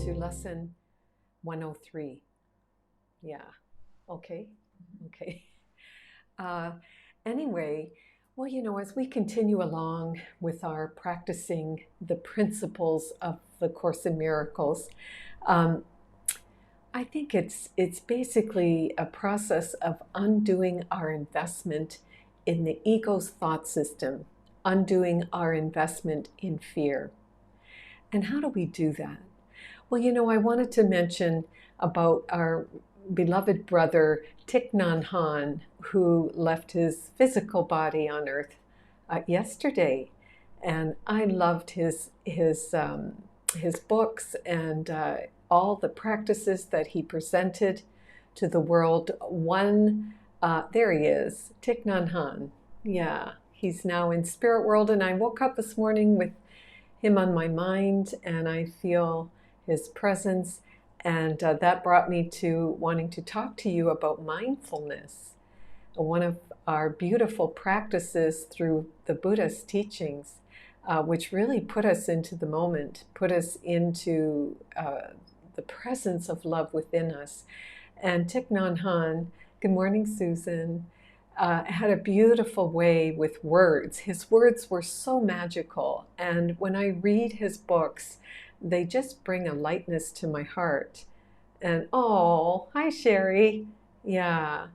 to lesson 103. Yeah, okay. Anyway, well, as we continue along with our practicing the principles of the Course in Miracles, I think it's basically a process of undoing our investment in the ego's thought system, undoing our investment in fear. And how do we do that? Well, I wanted to mention about our beloved brother Thich Nhat Hanh, who left his physical body on earth yesterday. And I loved his books and all the practices that he presented to the world. There he is, Thich Nhat Hanh. Yeah, he's now in spirit world, and I woke up this morning with him on my mind, and I feel his presence, and that brought me to wanting to talk to you about mindfulness, one of our beautiful practices through the Buddha's teachings, which really put us into the moment, put us into the presence of love within us. And Thich Nhat Hanh, good morning, Susan, had a beautiful way with words. His words were so magical, and when I read his books, they just bring a lightness to my heart. And oh, hi Sherry. Yeah,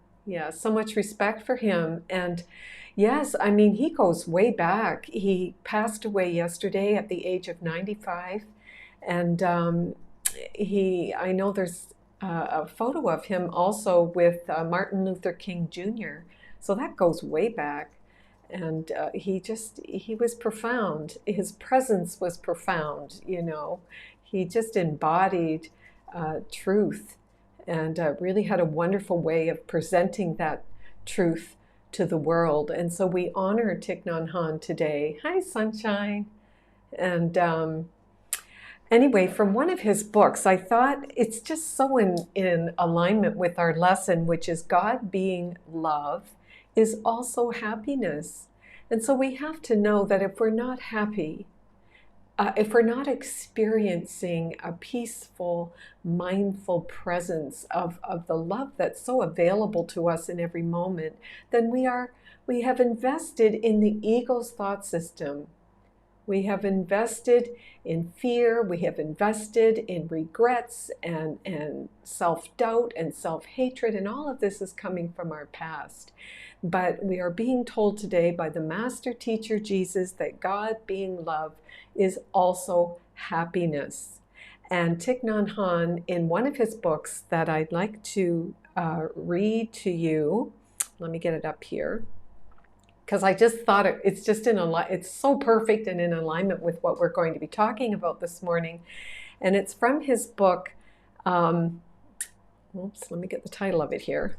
so much respect for him. And yes, I mean, he goes way back. He passed away yesterday at the age of 95. And I know there's a photo of him also with Martin Luther King Jr. So that goes way back. And he was profound. His presence was profound, He just embodied truth and really had a wonderful way of presenting that truth to the world. And so we honor Thich Nhat Hanh today. Hi, Sunshine. And anyway, from one of his books, I thought it's just so in alignment with our lesson, which is God being love is also happiness. And so we have to know that if we're not happy, if we're not experiencing a peaceful, mindful presence of the love that's so available to us in every moment, then we have invested in the ego's thought system. We have invested in fear, we have invested in regrets and self-doubt and self-hatred, and all of this is coming from our past. But we are being told today by the Master Teacher Jesus that God being love is also happiness. And Thich Nhat Hanh, in one of his books that I'd like to read to you, let me get it up here, because I just thought it's so perfect and in alignment with what we're going to be talking about this morning. And it's from his book, let me get the title of it here.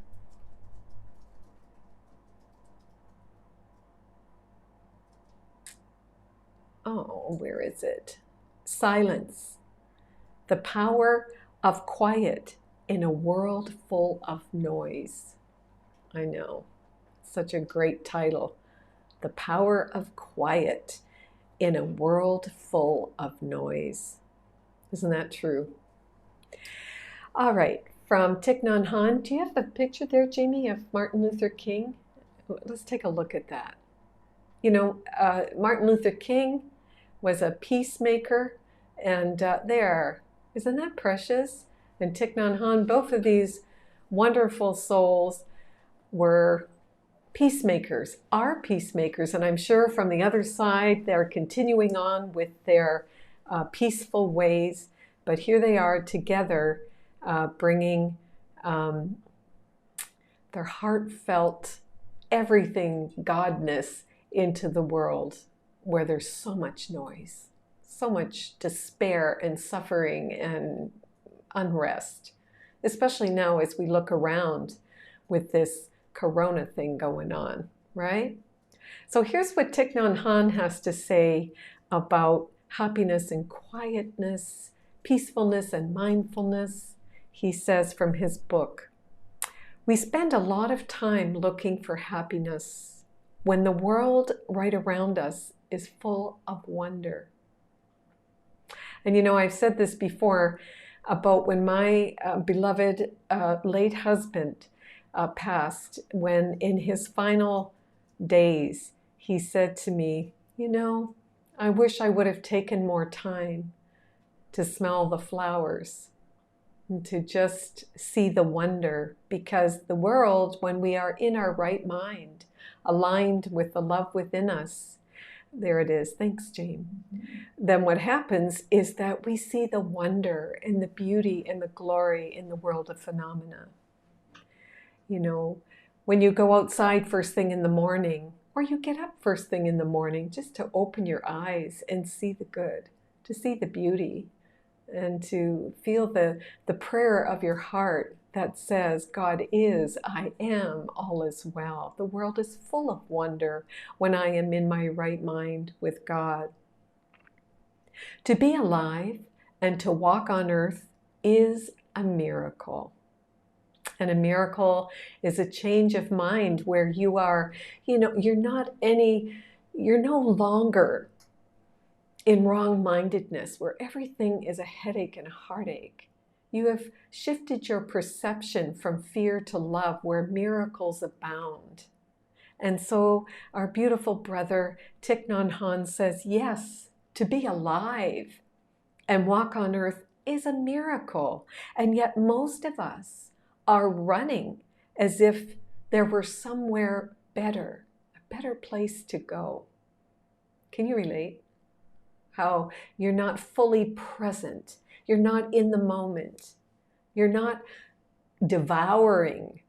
Oh, where is it? Silence. The power of quiet in a world full of noise. I know, such a great title. The power of quiet in a world full of noise. Isn't that true? All right, from Thich Nhat Hanh. Do you have the picture there, Jamie, of Martin Luther King? Let's take a look at that. Martin Luther King was a peacemaker, and isn't that precious? And Thich Nhat Hanh, both of these wonderful souls were peacemakers, are peacemakers, and I'm sure from the other side they're continuing on with their peaceful ways, but here they are together bringing their heartfelt everything Godness into the world where there's so much noise, so much despair and suffering and unrest, especially now as we look around with this corona thing going on, right? So here's what Thich Nhat Hanh has to say about happiness and quietness, peacefulness and mindfulness. He says from his book, "We spend a lot of time looking for happiness when the world right around us is full of wonder. And I've said this before about when my beloved late husband passed, when in his final days, he said to me, I wish I would have taken more time to smell the flowers and to just see the wonder, because the world, when we are in our right mind, aligned with the love within us, there it is, thanks James, then what happens is that we see the wonder and the beauty and the glory in the world of phenomena. When you go outside first thing in the morning, or you get up first thing in the morning, just to open your eyes and see the good, to see the beauty, and to feel the prayer of your heart that says, God is, I am, all is well. The world is full of wonder when I am in my right mind with God. To be alive and to walk on earth is a miracle. And a miracle is a change of mind where you are, you're no longer in wrong-mindedness, where everything is a headache and a heartache. You have shifted your perception from fear to love, where miracles abound. And so our beautiful brother Thich Nhat Hanh says, yes, to be alive and walk on earth is a miracle. And yet most of us are running as if there were somewhere better, a better place to go. Can you relate? How you're not fully present. You're not in the moment. You're not devouring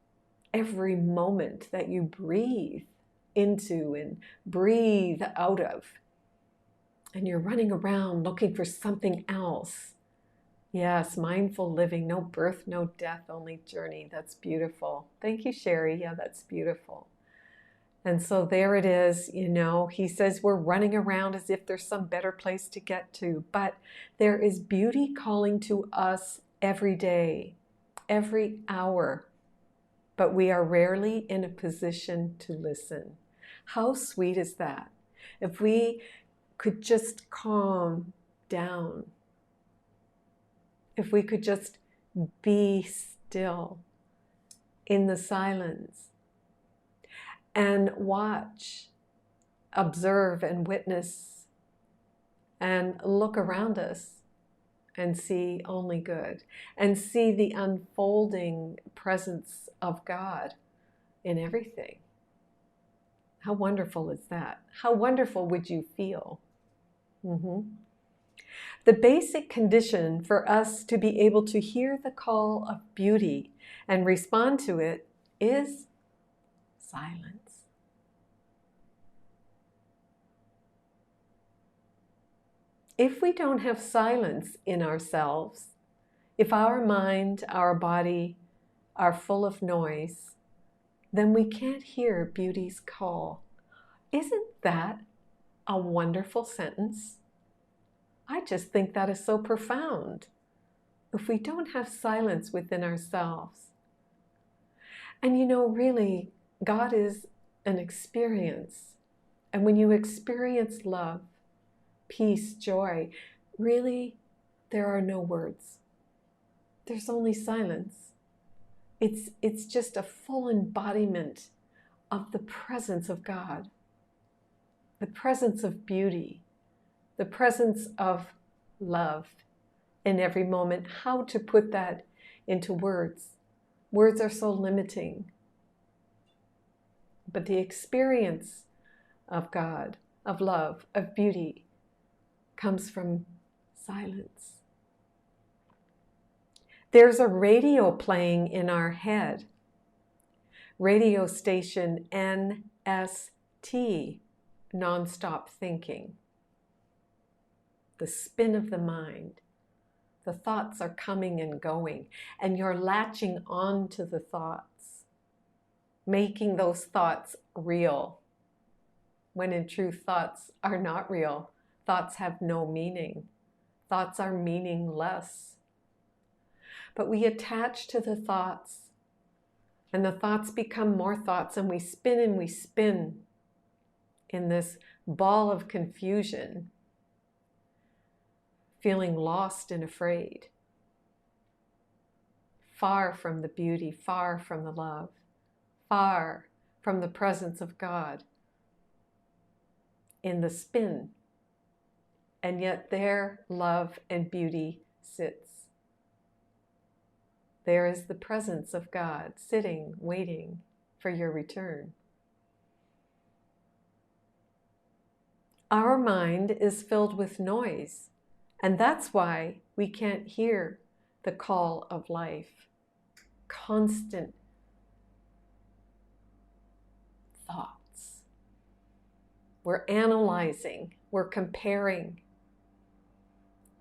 every moment that you breathe into and breathe out of. And you're running around looking for something else. Yes, mindful living, no birth, no death, only journey. That's beautiful. Thank you, Sherry. Yeah, that's beautiful. And so there it is, he says we're running around as if there's some better place to get to, but there is beauty calling to us every day, every hour, but we are rarely in a position to listen. How sweet is that? If we could just calm down, if we could just be still in the silence, and watch, observe, and witness, and look around us and see only good, and see the unfolding presence of God in everything. How wonderful is that? How wonderful would you feel? The basic condition for us to be able to hear the call of beauty and respond to it is silence. If we don't have silence in ourselves, if our mind, our body are full of noise, then we can't hear beauty's call. Isn't that a wonderful sentence? I just think that is so profound. If we don't have silence within ourselves. And really, God is an experience. And when you experience love, peace, joy, really, there are no words. There's only silence. It's just a full embodiment of the presence of God, the presence of beauty, the presence of love in every moment. How to put that into words? Words are so limiting. But the experience of God, of love, of beauty, comes from silence. There's a radio playing in our head. Radio station NST, nonstop thinking. The spin of the mind. The thoughts are coming and going, and you're latching on to the thoughts, making those thoughts real, when in truth thoughts are not real. Thoughts have no meaning. Thoughts are meaningless. But we attach to the thoughts, and the thoughts become more thoughts, and we spin in this ball of confusion, feeling lost and afraid, far from the beauty, far from the love, far from the presence of God, in the spin. And yet there love and beauty sits. There is the presence of God sitting, waiting for your return. Our mind is filled with noise, and that's why we can't hear the call of life. Constant thoughts. We're analyzing, we're comparing,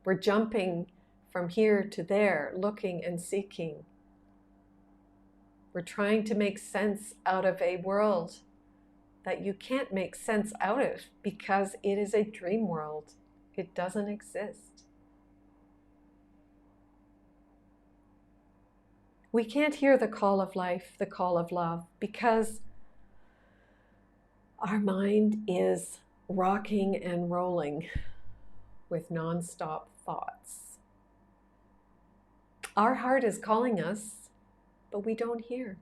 we're jumping from here to there, looking and seeking. We're trying to make sense out of a world that you can't make sense out of because it is a dream world. It doesn't exist. We can't hear the call of life, the call of love, because our mind is rocking and rolling with nonstop thoughts. Our heart is calling us, but we don't hear.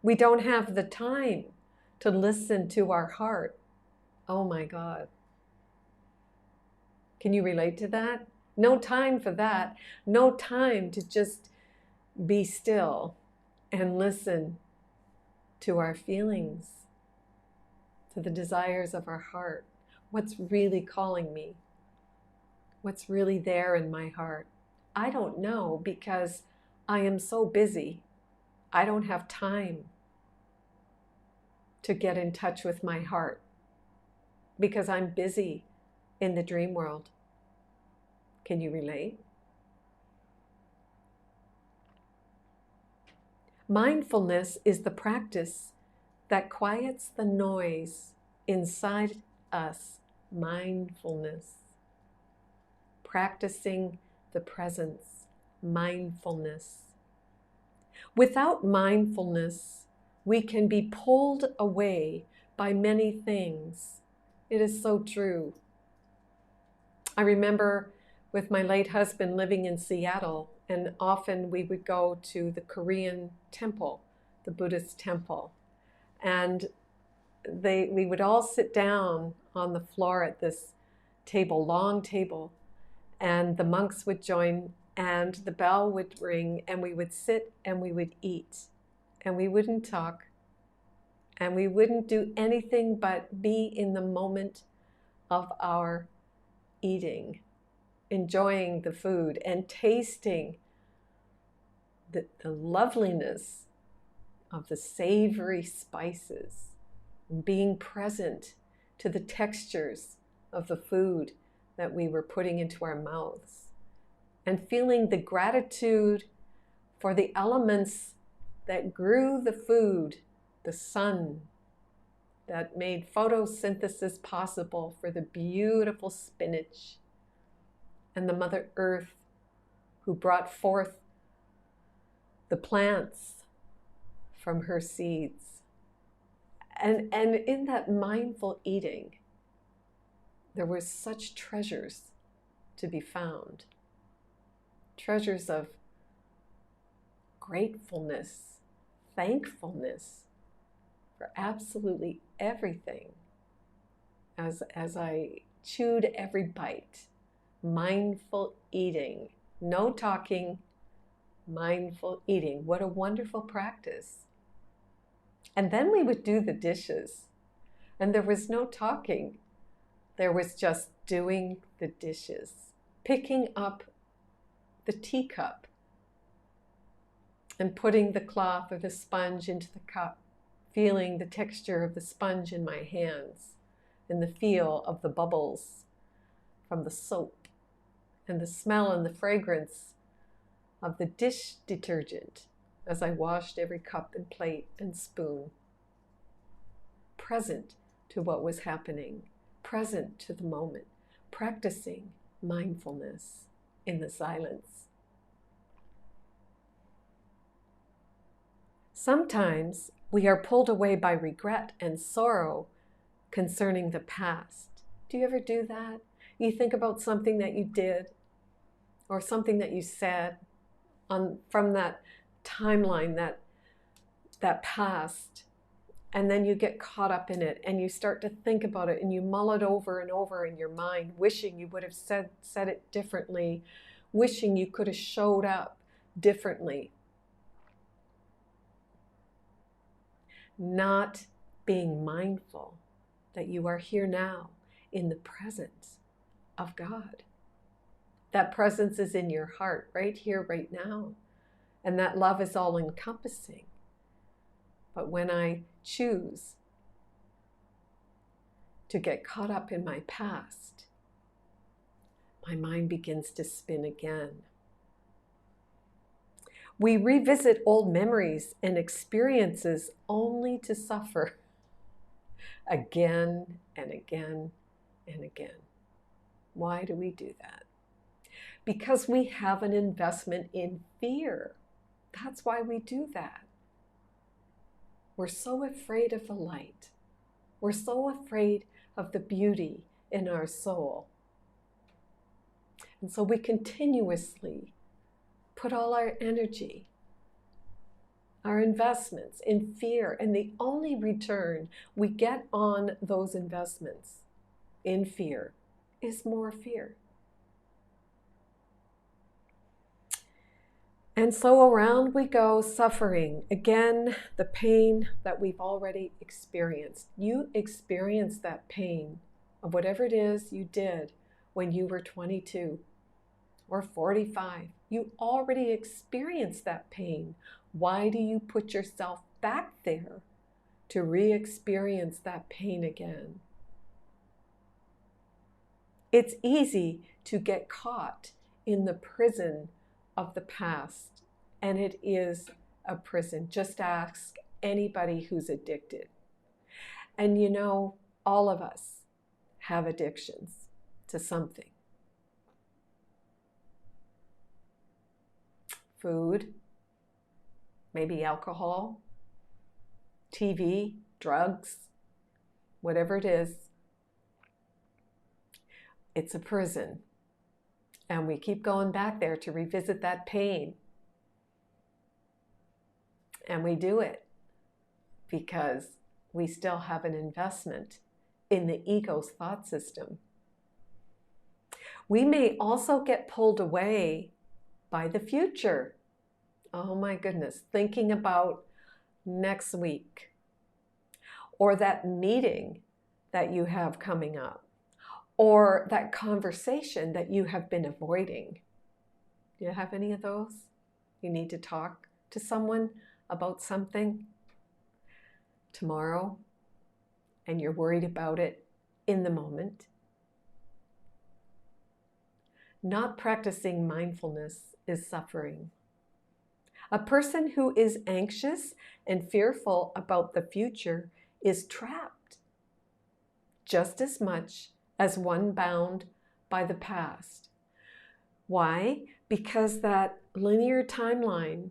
We don't have the time to listen to our heart. Oh my God. Can you relate to that? No time for that. No time to just be still and listen to our feelings, to the desires of our heart. What's really calling me? What's really there in my heart? I don't know because I am so busy. I don't have time to get in touch with my heart because I'm busy in the dream world. Can you relate? Mindfulness is the practice that quiets the noise inside us. Mindfulness. Practicing the presence, mindfulness. Without mindfulness, we can be pulled away by many things. It is so true. I remember with my late husband living in Seattle, and often we would go to the Korean temple, the Buddhist temple, and we would all sit down on the floor at this table, long table, and the monks would join and the bell would ring and we would sit and we would eat and we wouldn't talk and we wouldn't do anything but be in the moment of our eating, enjoying the food and tasting the loveliness of the savory spices, and being present to the textures of the food that we were putting into our mouths, and feeling the gratitude for the elements that grew the food, the sun that made photosynthesis possible for the beautiful spinach, and the Mother Earth who brought forth the plants from her seeds. And in that mindful eating, there were such treasures to be found. Treasures of gratefulness, thankfulness for absolutely everything. As I chewed every bite, mindful eating, no talking, mindful eating. What a wonderful practice. And then we would do the dishes, and there was no talking. There was just doing the dishes, picking up the teacup and putting the cloth or the sponge into the cup, feeling the texture of the sponge in my hands and the feel of the bubbles from the soap and the smell and the fragrance of the dish detergent as I washed every cup and plate and spoon. Present to what was happening, present to the moment, practicing mindfulness in the silence. Sometimes we are pulled away by regret and sorrow concerning the past. Do you ever do that? You think about something that you did or something that you said from that timeline, that past, and then you get caught up in it and you start to think about it and you mull it over and over in your mind, wishing you would have said it differently, wishing you could have showed up differently. Not being mindful that you are here now in the presence of God. That presence is in your heart, right here, right now. And that love is all encompassing. But when I choose to get caught up in my past, my mind begins to spin again. We revisit old memories and experiences only to suffer again and again and again. Why do we do that? Because we have an investment in fear. That's why we do that. We're so afraid of the light. We're so afraid of the beauty in our soul. And so we continuously put all our energy, our investments in fear, and the only return we get on those investments in fear is more fear. And so around we go, suffering. Again, the pain that we've already experienced. You experienced that pain of whatever it is you did when you were 22 or 45. You already experienced that pain. Why do you put yourself back there to re-experience that pain again? It's easy to get caught in the prison of the past, and it is a prison. Just ask anybody who's addicted. And you know, all of us have addictions to something. Food, maybe alcohol, TV, drugs, whatever it is. It's a prison. And we keep going back there to revisit that pain. And we do it because we still have an investment in the ego's thought system. We may also get pulled away by the future. Oh my goodness, thinking about next week or that meeting that you have coming up, or that conversation that you have been avoiding. Do you have any of those? You need to talk to someone about something tomorrow, and you're worried about it in the moment. Not practicing mindfulness is suffering. A person who is anxious and fearful about the future is trapped just as much as one bound by the past. Why? Because that linear timeline,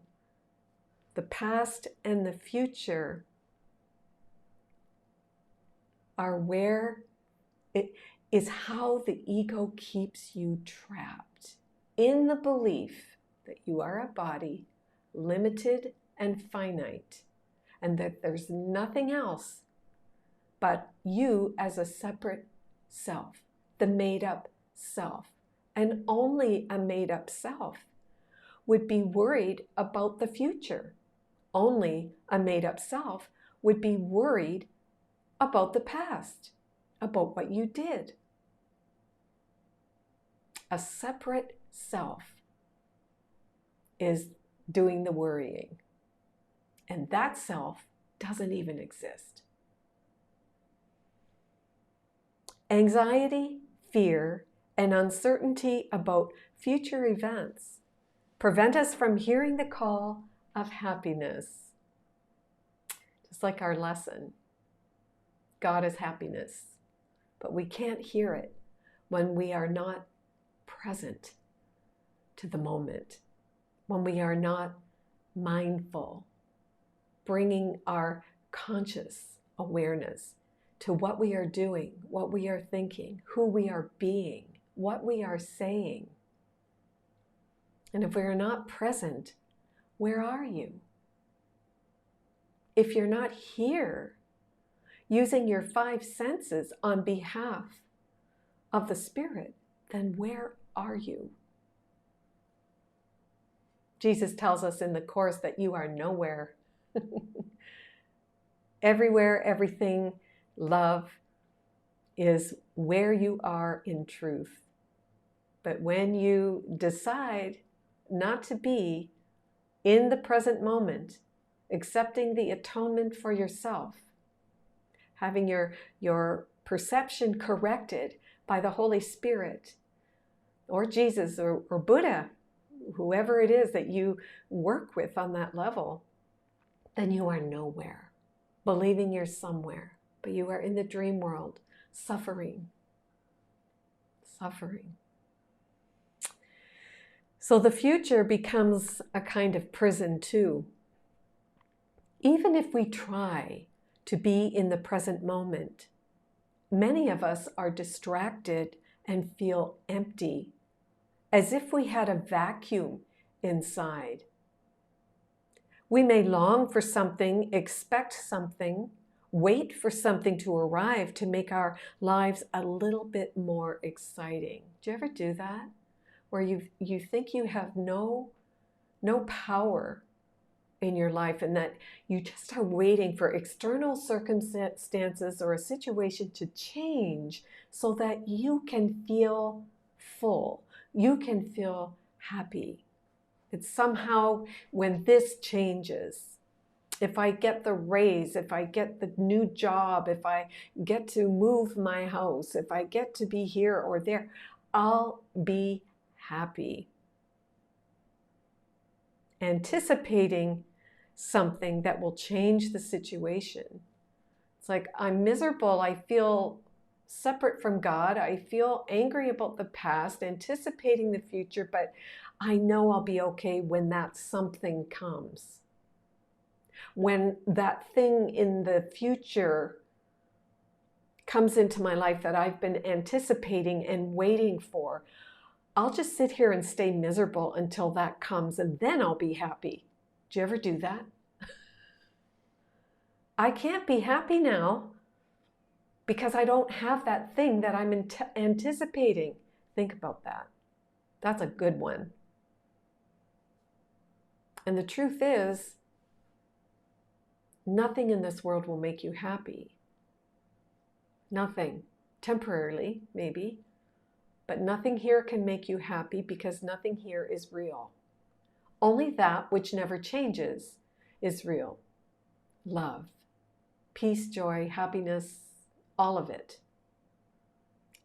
the past and the future, are where it is how the ego keeps you trapped in the belief that you are a body, limited and finite, and that there's nothing else but you as a separate self, the made-up self. And only a made-up self would be worried about the future. Only a made-up self would be worried about the past, about what you did. A separate self is doing the worrying, and that self doesn't even exist. Anxiety, fear, and uncertainty about future events prevent us from hearing the call of happiness. Just like our lesson, God is happiness, but we can't hear it when we are not present to the moment, when we are not mindful, bringing our conscious awareness to what we are doing, what we are thinking, who we are being what we are saying. And if we're not present, where are you? If you're not here, using your 5 senses on behalf of the Spirit, then where are you? Jesus tells us in the Course that you are nowhere. Everywhere, everything, love is where you are in truth. But when you decide not to be in the present moment, accepting the atonement for yourself, having your perception corrected by the Holy Spirit or Jesus or Buddha, whoever it is that you work with on that level, then you are nowhere, believing you're somewhere, but you are in the dream world, suffering. So the future becomes a kind of prison too. Even if we try to be in the present moment, many of us are distracted and feel empty, as if we had a vacuum inside. We may long for something, expect something, wait for something to arrive to make our lives a little bit more exciting. Do you ever do that? Where you think you have no power in your life and that you just are waiting for external circumstances or a situation to change so that you can feel full, you can feel happy. It's somehow when this changes, if I get the raise, if I get the new job, if I get to move my house, if I get to be here or there, I'll be happy. Anticipating something that will change the situation. It's like, I'm miserable, I feel separate from God, I feel angry about the past, anticipating the future, but I know I'll be okay when that something comes. When that thing in the future comes into my life that I've been anticipating and waiting for, I'll just sit here and stay miserable until that comes, and then I'll be happy. Do you ever do that? I can't be happy now because I don't have that thing that I'm anticipating. Think about that. That's a good one. And the truth is, nothing in this world will make you happy. Nothing. Temporarily, maybe. But nothing here can make you happy because nothing here is real. Only that which never changes is real. Love, peace, joy, happiness, all of it.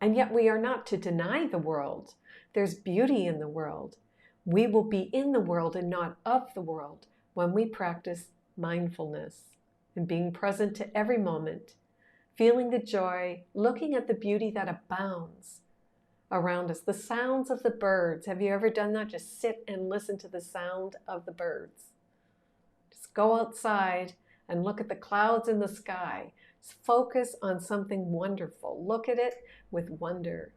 And yet we are not to deny the world. There's beauty in the world. We will be in the world and not of the world when we practice mindfulness and being present to every moment, feeling the joy, looking at the beauty that abounds around us. The sounds of the birds. Have you ever done that? Just sit and listen to the sound of the birds. Just go outside and look at the clouds in the sky. Just focus on something wonderful. Look at it with wonder.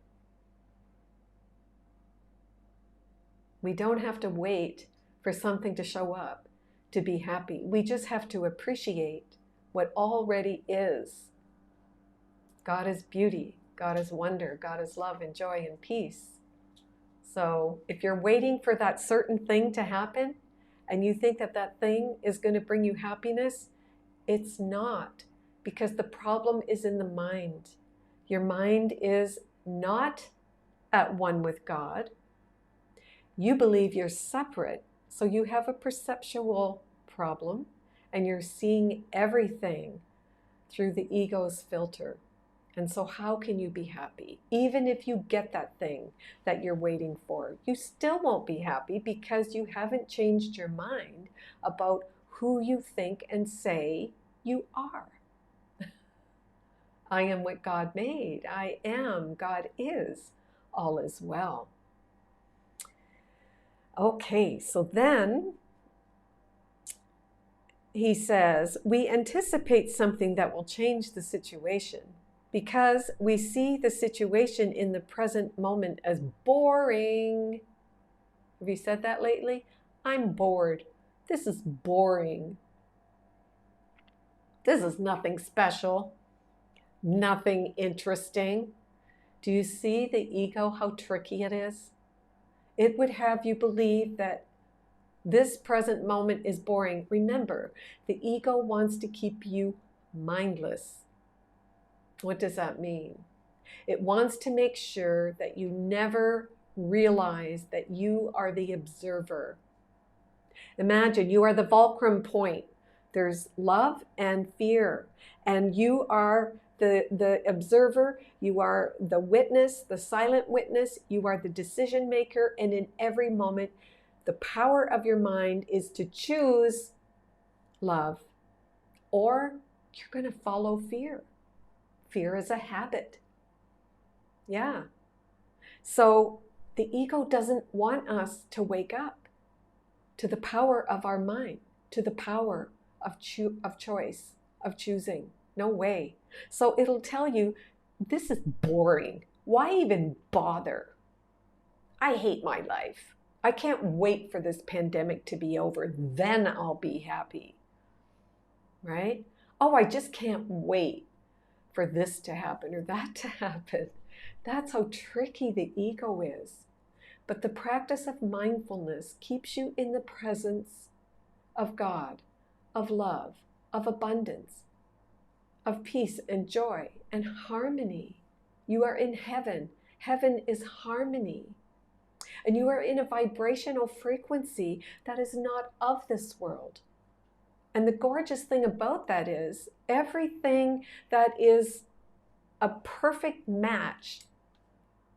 We don't have to wait for something to show up to be happy. We just have to appreciate what already is. God is beauty. God is wonder. God is love and joy and peace. So if you're waiting for that certain thing to happen and you think that that thing is going to bring you happiness, it's not, because the problem is in the mind. Your mind is not at one with God. You believe you're separate, so you have a perceptual problem and you're seeing everything through the ego's filter. And so how can you be happy? Even if you get that thing that you're waiting for, you still won't be happy because you haven't changed your mind about who you think and say you are. I am what God made. I am. God is. All is well. Okay, so then he says, we anticipate something that will change the situation. because we see the situation in the present moment as boring. Have you said that lately? I'm bored. This is boring. This is nothing special, nothing interesting. Do you see the ego, how tricky it is? It would have you believe that this present moment is boring. Remember, the ego wants to keep you mindless. What does that mean? It wants to make sure that you never realize that you are the observer. Imagine you are the fulcrum point. There's love and fear, and you are the observer, you are the witness, the silent witness, you are the decision maker, and in every moment, the power of your mind is to choose love, or you're going to follow fear. Fear is a habit. Yeah. So the ego doesn't want us to wake up to the power of our mind, to the power of choice, of choosing. No way. So it'll tell you, this is boring. Why even bother? I hate my life. I can't wait for this pandemic to be over. Then I'll be happy. Right? Oh, I just can't wait for this to happen or that to happen. That's how tricky the ego is. But the practice of mindfulness keeps you in the presence of God, of love, of abundance, of peace and joy and harmony. You are in heaven. Heaven is harmony. And you are in a vibrational frequency that is not of this world. And the gorgeous thing about that is everything that is a perfect match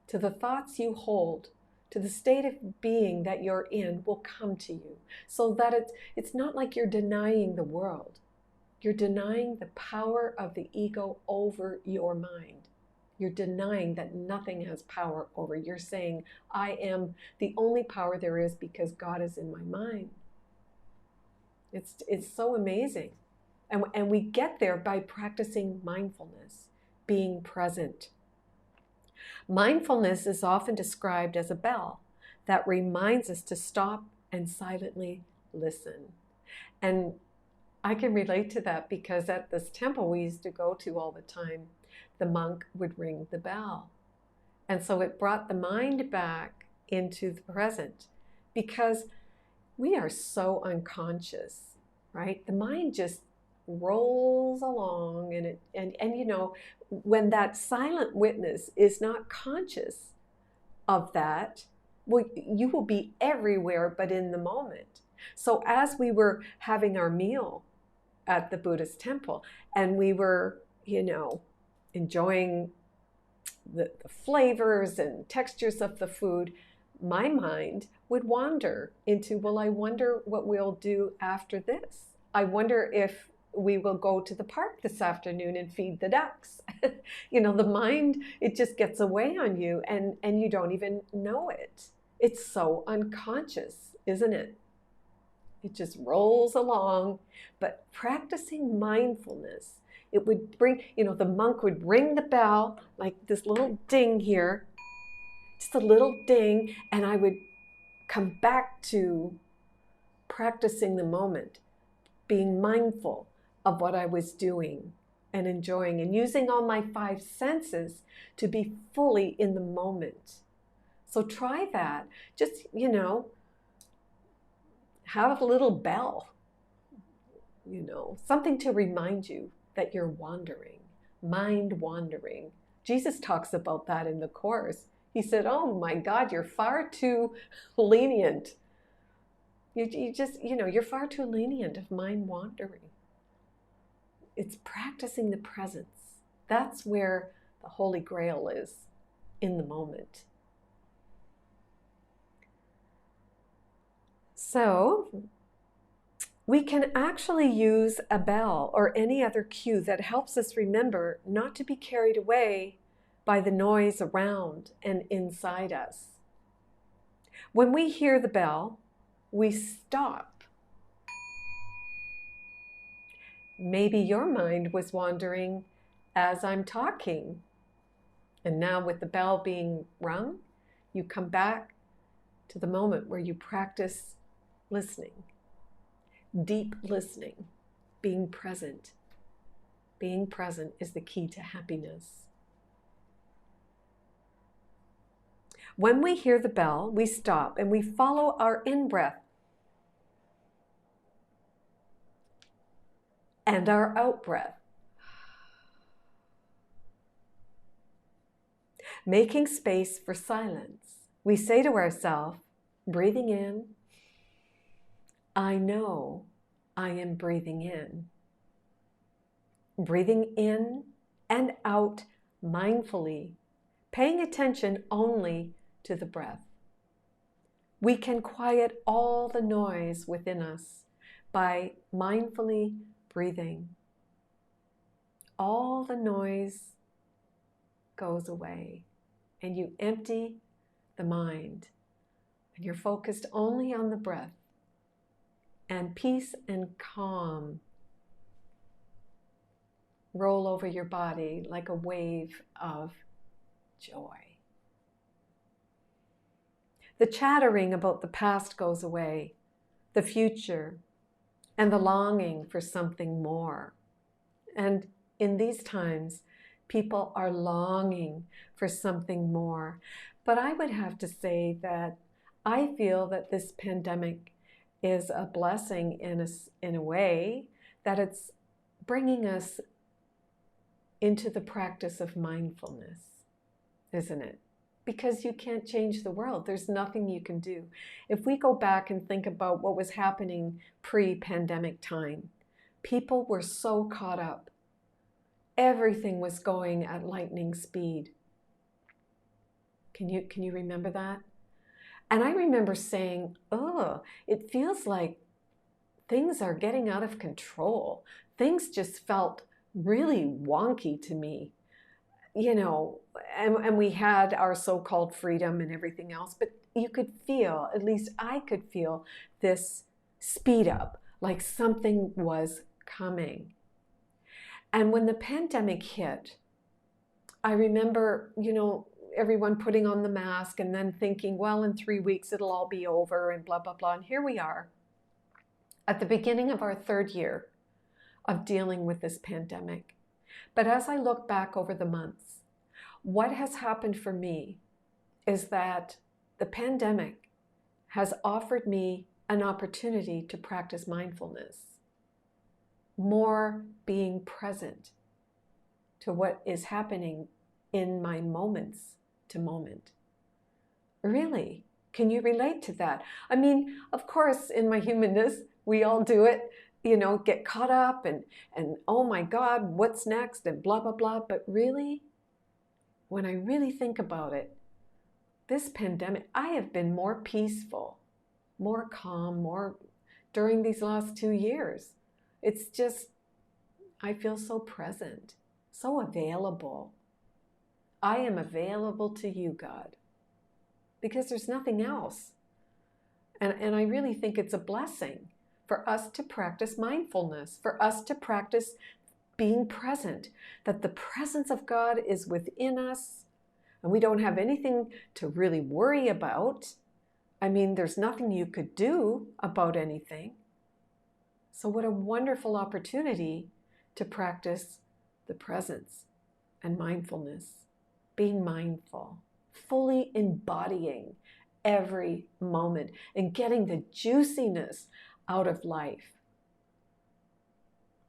to the thoughts you hold, to the state of being that you're in, will come to you. So that it's not like you're denying the world. You're denying the power of the ego over your mind. You're denying that nothing has power over. You're saying, I am the only power there is because God is in my mind. It's so amazing. And we get there by practicing mindfulness, being present. Mindfulness is often described as a bell that reminds us to stop and silently listen. And I can relate to that because at this temple we used to go to all the time, the monk would ring the bell. And so it brought the mind back into the present because we are so unconscious, right? The mind just rolls along and you know, when that silent witness is not conscious of that, well, you will be everywhere but in the moment. So as we were having our meal at the Buddhist temple and we were, you know, enjoying the flavors and textures of the food, my mind would wander into, well, I wonder what we'll do after this. I wonder if we will go to the park this afternoon and feed the ducks. You know, the mind, it just gets away on you and you don't even know it. It's so unconscious, isn't it? It just rolls along. But practicing mindfulness, it would bring, you know, the monk would ring the bell, like this little ding here, just a little ding, and I would come back to practicing the moment, being mindful of what I was doing and enjoying and using all my 5 senses to be fully in the moment. So try that. Just, you know, have a little bell, you know, something to remind you that you're wandering, mind wandering. Jesus talks about that in the Course. He said, oh my God, you're far too lenient. You just, you know, you're far too lenient of mind wandering. It's practicing the presence. That's where the Holy Grail is, in the moment. So we can actually use a bell or any other cue that helps us remember not to be carried away by the noise around and inside us. When we hear the bell, we stop. Maybe your mind was wandering as I'm talking. And now with the bell being rung, you come back to the moment where you practice listening, deep listening, being present. Being present is the key to happiness. When we hear the bell, we stop and we follow our in-breath and our out-breath. Making space for silence. We say to ourselves, breathing in, I know I am breathing in. Breathing in and out mindfully, paying attention only to the breath. We can quiet all the noise within us by mindfully breathing. All the noise goes away and you empty the mind and you're focused only on the breath, and peace and calm roll over your body like a wave of joy. The chattering about the past goes away, the future, and the longing for something more. And in these times, people are longing for something more. But I would have to say that I feel that this pandemic is a blessing in a way that it's bringing us into the practice of mindfulness, isn't it? Because you can't change the world. There's nothing you can do. If we go back and think about what was happening pre-pandemic time, people were so caught up. Everything was going at lightning speed. Can you remember that? And I remember saying, oh, it feels like things are getting out of control. Things just felt really wonky to me, you know, and we had our so-called freedom and everything else, but you could feel, at least I could feel, this speed up, like something was coming. And when the pandemic hit, I remember, you know, everyone putting on the mask and then thinking, well, in 3 weeks it'll all be over and blah, blah, blah. And here we are at the beginning of our third year of dealing with this pandemic. But as I look back over the months, what has happened for me is that the pandemic has offered me an opportunity to practice mindfulness, more being present to what is happening in my moments to moment. Really, can you relate to that? I mean, of course, in my humanness, we all do it, you know, get caught up and oh my God, what's next and blah, blah, blah. But really, when I really think about it, this pandemic, I have been more peaceful, more calm, more during these last 2 years. It's just, I feel so present, so available. I am available to you, God, because there's nothing else. And I really think it's a blessing for us to practice mindfulness, for us to practice being present, that the presence of God is within us and we don't have anything to really worry about. I mean, there's nothing you could do about anything. So what a wonderful opportunity to practice the presence and mindfulness, being mindful, fully embodying every moment and getting the juiciness out of life.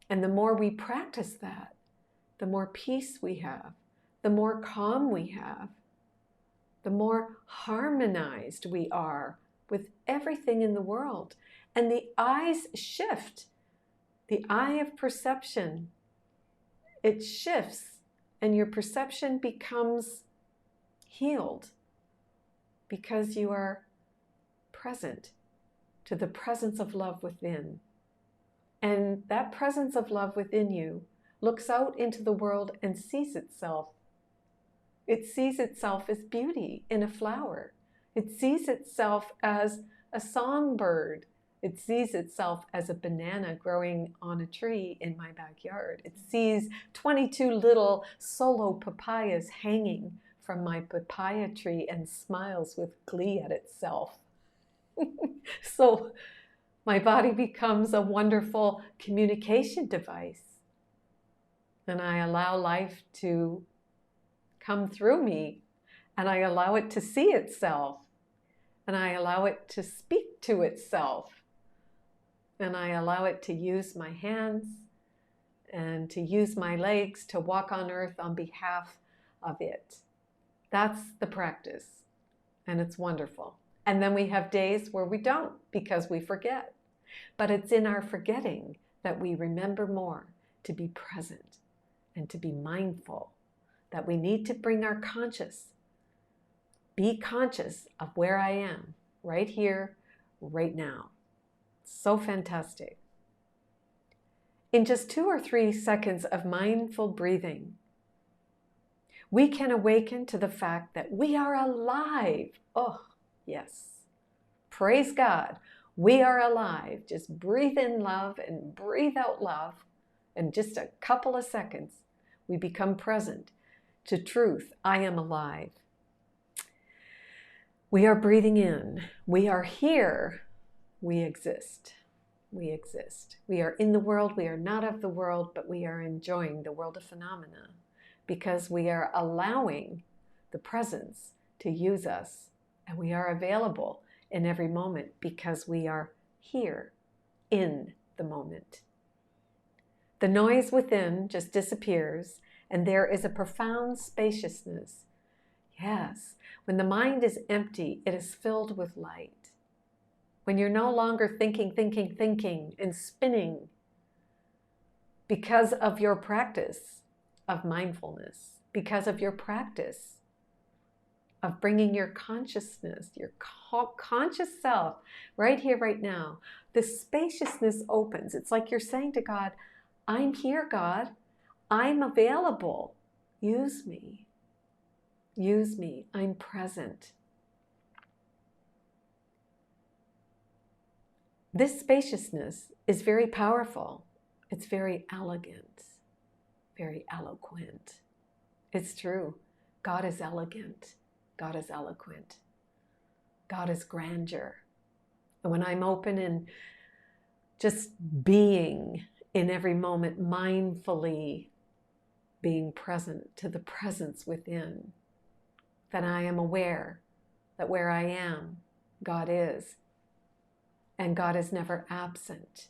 And the more we practice that, the more peace we have, the more calm we have, the more harmonized we are with everything in the world. And the eyes shift. The eye of perception, it shifts and your perception becomes healed because you are present to the presence of love within. And that presence of love within you looks out into the world and sees itself. It sees itself as beauty in a flower. It sees itself as a songbird It sees itself as a banana growing on a tree in my backyard. It sees 22 little solo papayas hanging from my papaya tree and smiles with glee at itself. So my body becomes a wonderful communication device. And I allow life to come through me, and I allow it to see itself, and I allow it to speak to itself, and I allow it to use my hands and to use my legs to walk on earth on behalf of it. That's the practice, and it's wonderful. And then we have days where we don't because we forget. But it's in our forgetting that we remember more to be present and to be mindful, that we need to bring our be conscious of where I am, right here, right now. So fantastic. In just 2 or 3 seconds of mindful breathing, we can awaken to the fact that we are alive. Oh, yes. Praise God. We are alive. Just breathe in love and breathe out love. In just a couple of seconds, we become present to truth. I am alive. We are breathing in. We are here. We exist. We exist. We are in the world. We are not of the world, but we are enjoying the world of phenomena because we are allowing the presence to use us, and we are available in every moment because we are here in the moment. The noise within just disappears, and there is a profound spaciousness. Yes, when the mind is empty, it is filled with light. When you're no longer thinking, and spinning because of your practice of mindfulness, because of your practice of bringing your consciousness, your conscious self, right here, right now, the spaciousness opens. It's like you're saying to God, I'm here, God. I'm available. Use me. Use me. I'm present. This spaciousness is very powerful. It's very elegant, very eloquent. It's true. God is elegant. God is eloquent. God is grandeur. And when I'm open and just being in every moment, mindfully being present to the presence within, then I am aware that where I am, God is. And God is never absent.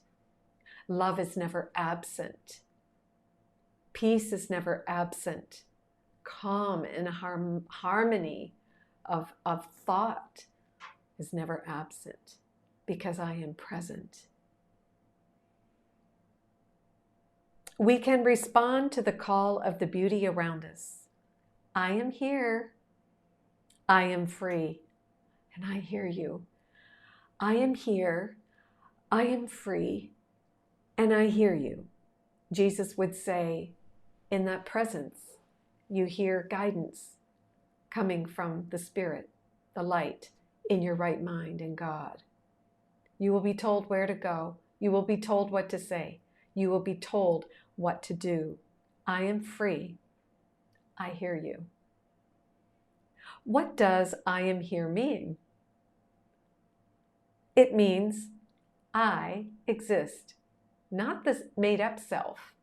Love is never absent. Peace is never absent. Calm and harmony of thought is never absent because I am present. We can respond to the call of the beauty around us. I am here. I am free. And I hear you. I am here. I am free. And I hear you. Jesus would say, in that presence, you hear guidance coming from the Spirit, the light, in your right mind in God. You will be told where to go. You will be told what to say. You will be told what to do. I am free. I hear you. What does I am here mean? It means I exist, not the made-up self,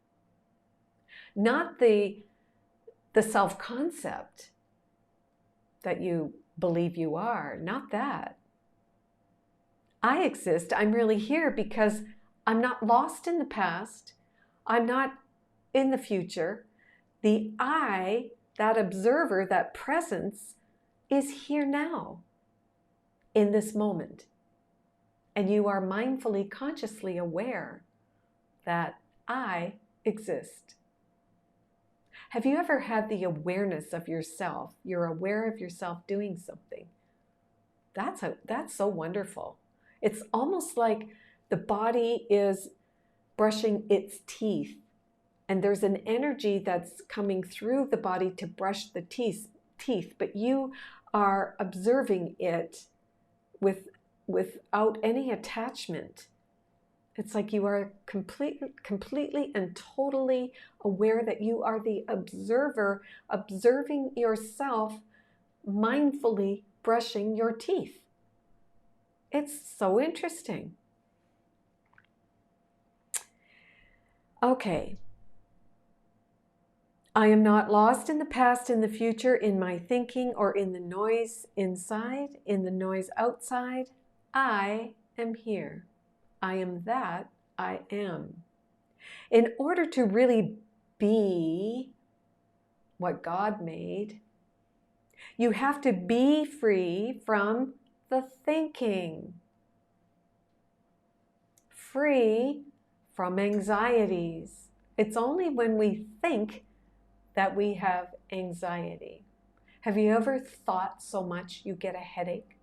not the self-concept that you believe you are, not that. I exist, I'm really here because I'm not lost in the past. I'm not in the future. The I, that observer, that presence, is here now, in this moment. And you are mindfully, consciously aware that I exist. Have you ever had the awareness of yourself? You're aware of yourself doing something. That's so wonderful. It's almost like the body is brushing its teeth, and there's an energy that's coming through the body to brush the teeth, but you are observing it with without any attachment. It's like you are completely and totally aware that you are the observer, observing yourself mindfully brushing your teeth. It's so interesting. Okay. I am not lost in the past, in the future, in my thinking, or in the noise inside, in the noise outside. I am here. I am that I am. In order to really be what God made, you have to be free from the thinking, free from anxieties. It's only when we think that we have anxiety. Have you ever thought so much you get a headache?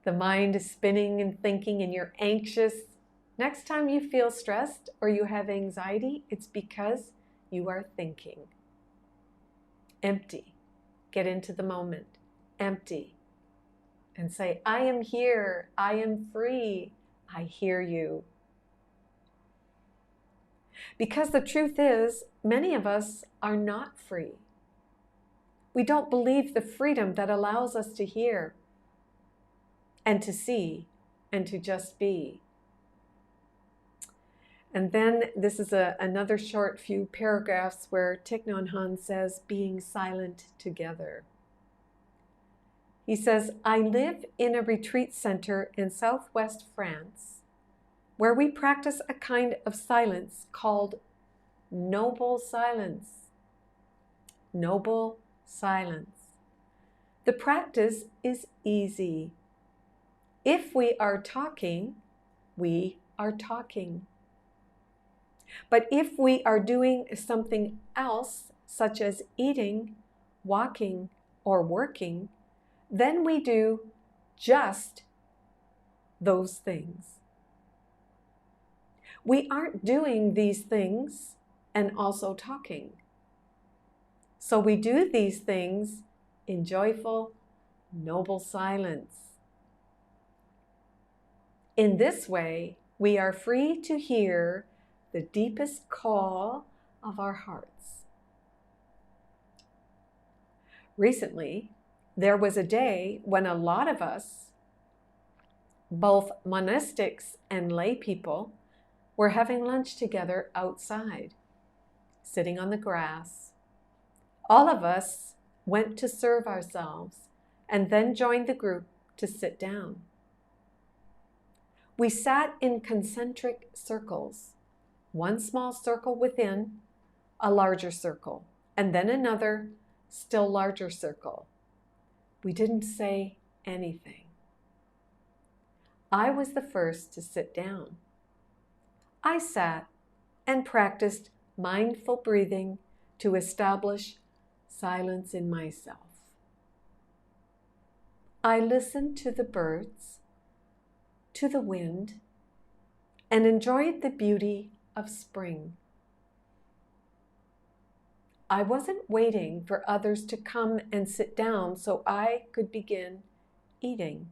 The mind is spinning and thinking and you're anxious. Next time you feel stressed or you have anxiety, it's because you are thinking. Empty. Get into the moment. Empty. And say, I am here. I am free. I hear you. Because the truth is, many of us are not free. We don't believe the freedom that allows us to hear and to see and to just be. And then this is another short few paragraphs where Thich Nhat Hanh says, being silent together. He says, I live in a retreat center in southwest France where we practice a kind of silence called noble silence. Noble silence. The practice is easy. If we are talking, we are talking. But if we are doing something else, such as eating, walking, or working, then we do just those things. We aren't doing these things and also talking. So we do these things in joyful, noble silence. In this way, we are free to hear the deepest call of our hearts. Recently, there was a day when a lot of us, both monastics and lay people, were having lunch together outside, sitting on the grass. All of us went to serve ourselves and then joined the group to sit down. We sat in concentric circles, one small circle within a larger circle, and then another, still larger circle. We didn't say anything. I was the first to sit down. I sat and practiced mindful breathing to establish silence in myself. I listened to the birds, to the wind, and enjoyed the beauty of spring. I wasn't waiting for others to come and sit down so I could begin eating.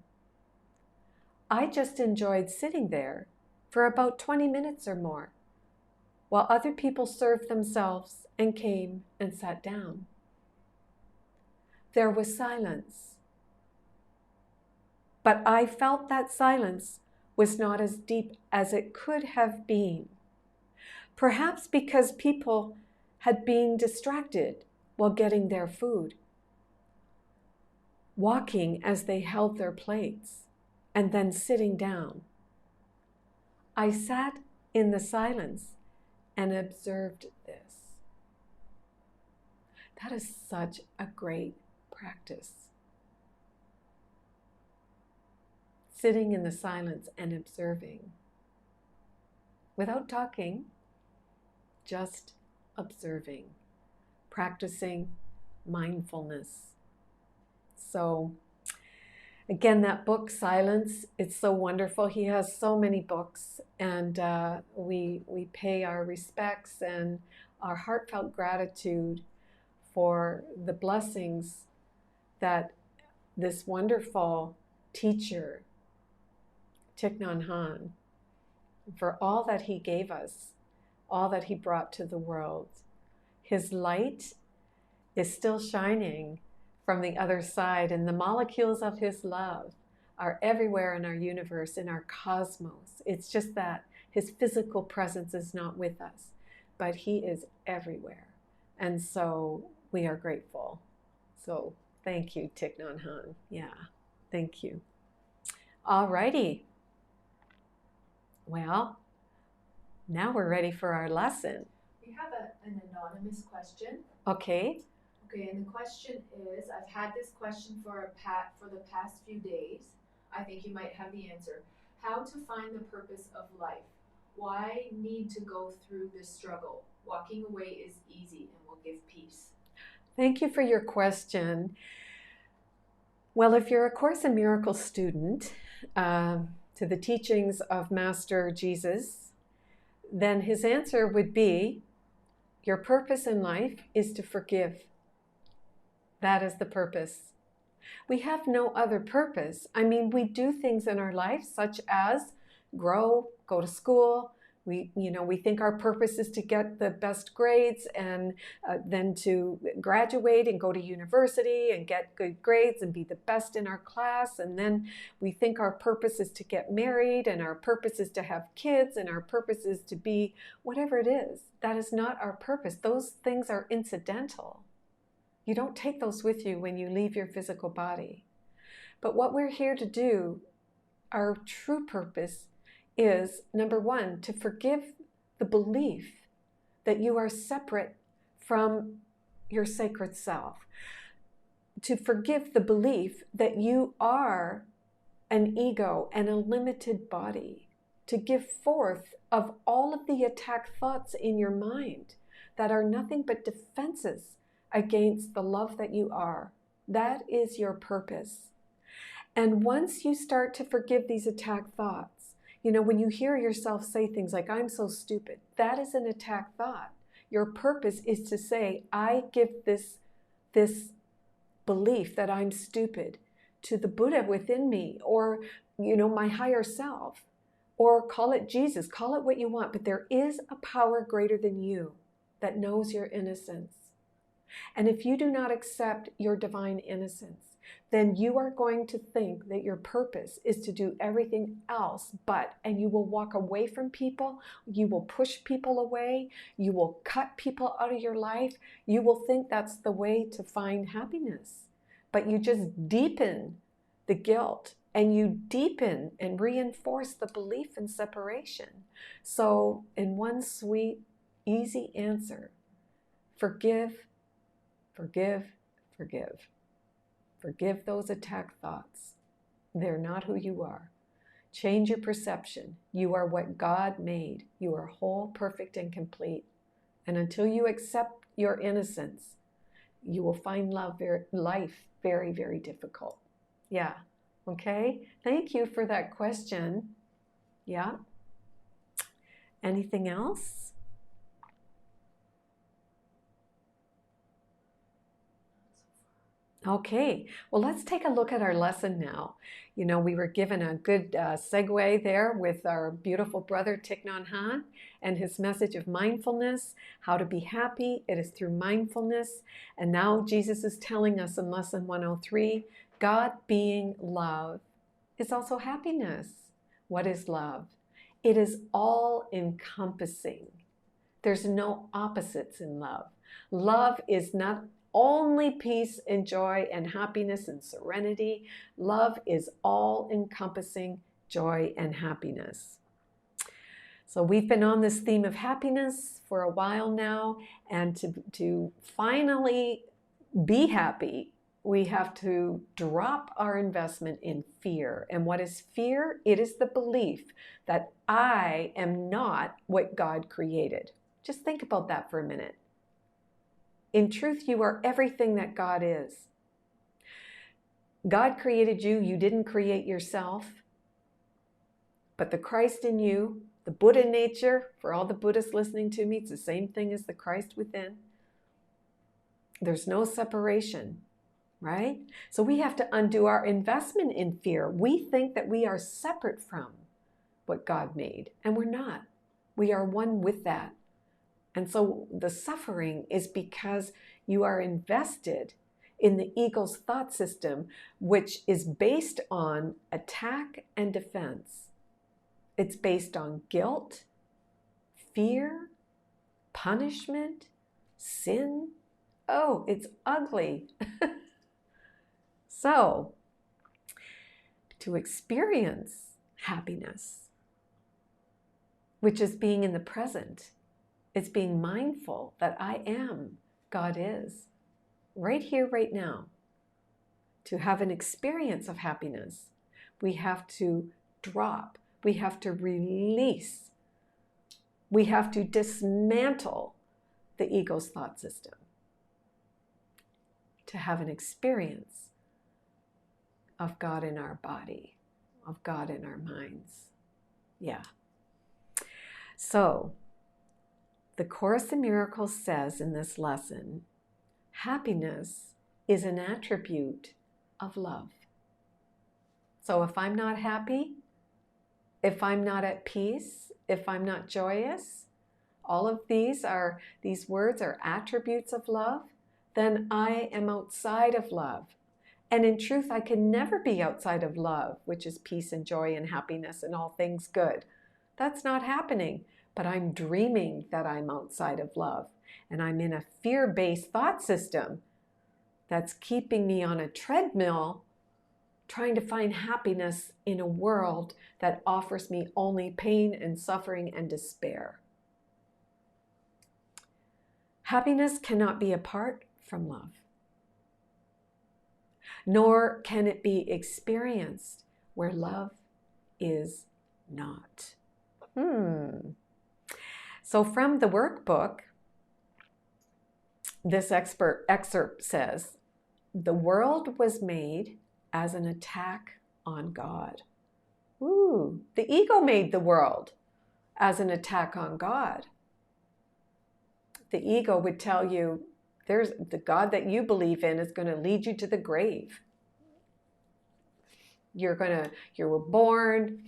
I just enjoyed sitting there for about 20 minutes or more, while other people served themselves and came and sat down. There was silence. But I felt that silence was not as deep as it could have been. Perhaps because people had been distracted while getting their food, walking as they held their plates, and then sitting down. I sat in the silence and observed this. That is such a great practice. Sitting in the silence and observing. Without talking, just observing. Practicing mindfulness. So, again, that book, Silence, it's so wonderful. He has so many books, and we pay our respects and our heartfelt gratitude for the blessings that this wonderful teacher, Thich Nhat Hanh, for all that he gave us, all that he brought to the world. His light is still shining from the other side, and the molecules of his love are everywhere in our universe, in our cosmos. It's just that his physical presence is not with us, but he is everywhere. And so we are grateful. So thank you, Thich Nhat Hanh. Yeah, thank you. All righty. Well, now we're ready for our lesson. We have an anonymous question. Okay. Okay, and the question is, I've had this question for the past few days. I think you might have the answer. How to find the purpose of life? Why need to go through this struggle? Walking away is easy and will give peace. Thank you for your question. Well, if you're a Course in Miracles student, to the teachings of Master Jesus, then his answer would be, your purpose in life is to forgive. That is the purpose. We have no other purpose. I mean, we do things in our life such as grow, go to school. We think our purpose is to get the best grades and then to graduate and go to university and get good grades and be the best in our class. And then we think our purpose is to get married, and our purpose is to have kids, and our purpose is to be whatever it is. That is not our purpose. Those things are incidental. You don't take those with you when you leave your physical body. But what we're here to do, our true purpose, is, number one, to forgive the belief that you are separate from your sacred self. To forgive the belief that you are an ego and a limited body. To give forth of all of the attack thoughts in your mind that are nothing but defenses against the love that you are. That is your purpose. And once you start to forgive these attack thoughts, when you hear yourself say things like, I'm so stupid, that is an attack thought. Your purpose is to say, I give this belief that I'm stupid to the Buddha within me, or, my higher self, or call it Jesus, call it what you want, but there is a power greater than you that knows your innocence. And if you do not accept your divine innocence, then you are going to think that your purpose is to do everything else and you will walk away from people, you will push people away, you will cut people out of your life, you will think that's the way to find happiness. But you just deepen the guilt, and you deepen and reinforce the belief in separation. So in one sweet, easy answer, forgive, forgive, forgive. Forgive those attack thoughts. They're not who you are. Change your perception. You are what God made. You are whole, perfect, and complete. And until you accept your innocence, you will find life very, very difficult. Yeah. Okay. Thank you for that question. Yeah. Anything else? Okay, well, let's take a look at our lesson now. We were given a good segue there with our beautiful brother Thich Nhat Hanh and his message of mindfulness, how to be happy. It is through mindfulness. And now Jesus is telling us in lesson 103, God being love is also happiness. What is love? It is all encompassing. There's no opposites in love. Love is not only peace and joy and happiness and serenity. Love is all-encompassing joy and happiness. So we've been on this theme of happiness for a while now, and to finally be happy, we have to drop our investment in fear. And what is fear? It is the belief that I am not what God created. Just think about that for a minute. In truth, you are everything that God is. God created you. You didn't create yourself. But the Christ in you, the Buddha nature, for all the Buddhists listening to me, it's the same thing as the Christ within. There's no separation. right? So we have to undo our investment in fear. We think that we are separate from what God made, and we're not. We are one with that. And so the suffering is because you are invested in the ego's thought system, which is based on attack and defense. It's based on guilt, fear, punishment, sin. Oh, it's ugly. So, to experience happiness, which is being in the present, it's being mindful that I am, God is, right here, right now. To have an experience of happiness, we have to drop, we have to release, we have to dismantle the ego's thought system to have an experience of God in our body, of God in our minds. Yeah. So, the Course in Miracles says in this lesson, happiness is an attribute of love. So if I'm not happy, if I'm not at peace, if I'm not joyous, all of these words are attributes of love, then I am outside of love. And in truth, I can never be outside of love, which is peace and joy and happiness and all things good. That's not happening, but I'm dreaming that I'm outside of love. And I'm in a fear-based thought system that's keeping me on a treadmill trying to find happiness in a world that offers me only pain and suffering and despair. Happiness cannot be apart from love, nor can it be experienced where love is not. So from the workbook, this excerpt says, the world was made as an attack on God. Ooh, the ego made the world as an attack on God. The ego would tell you, there's the God that you believe in is going to lead you to the grave. You were born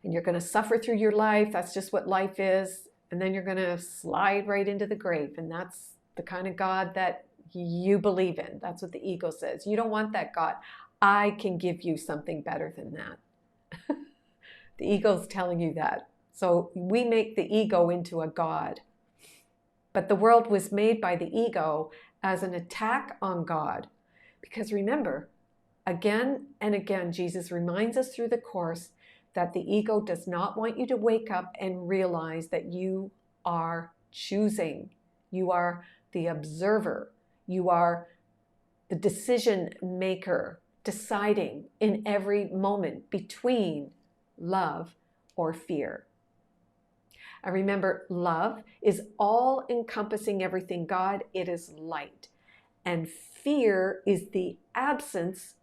and you're going to suffer through your life. That's just what life is. And then you're going to slide right into the grave. And that's the kind of God that you believe in. That's what the ego says. You don't want that God. I can give you something better than that. The ego's telling you that. So we make the ego into a God. But the world was made by the ego as an attack on God. Because remember, again and again, Jesus reminds us through the Course that the ego does not want you to wake up and realize that you are choosing. You are the observer. You are the decision maker, deciding in every moment between love or fear. And remember, love is all encompassing everything God. It is light. And fear is the absence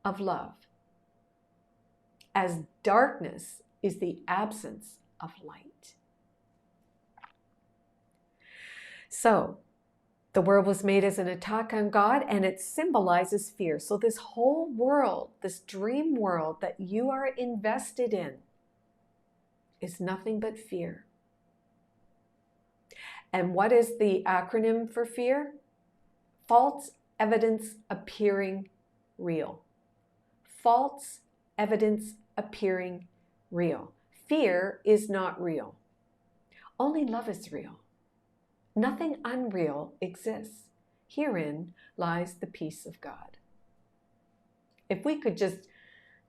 of love, as darkness is the absence of light. So, the world was made as an attack on God, and it symbolizes fear. So this whole world, this dream world that you are invested in, is nothing but fear. And what is the acronym for fear? False evidence appearing real. False evidence appearing real. Fear is not real. Only love is real. Nothing unreal exists. Herein lies the peace of God. If we could just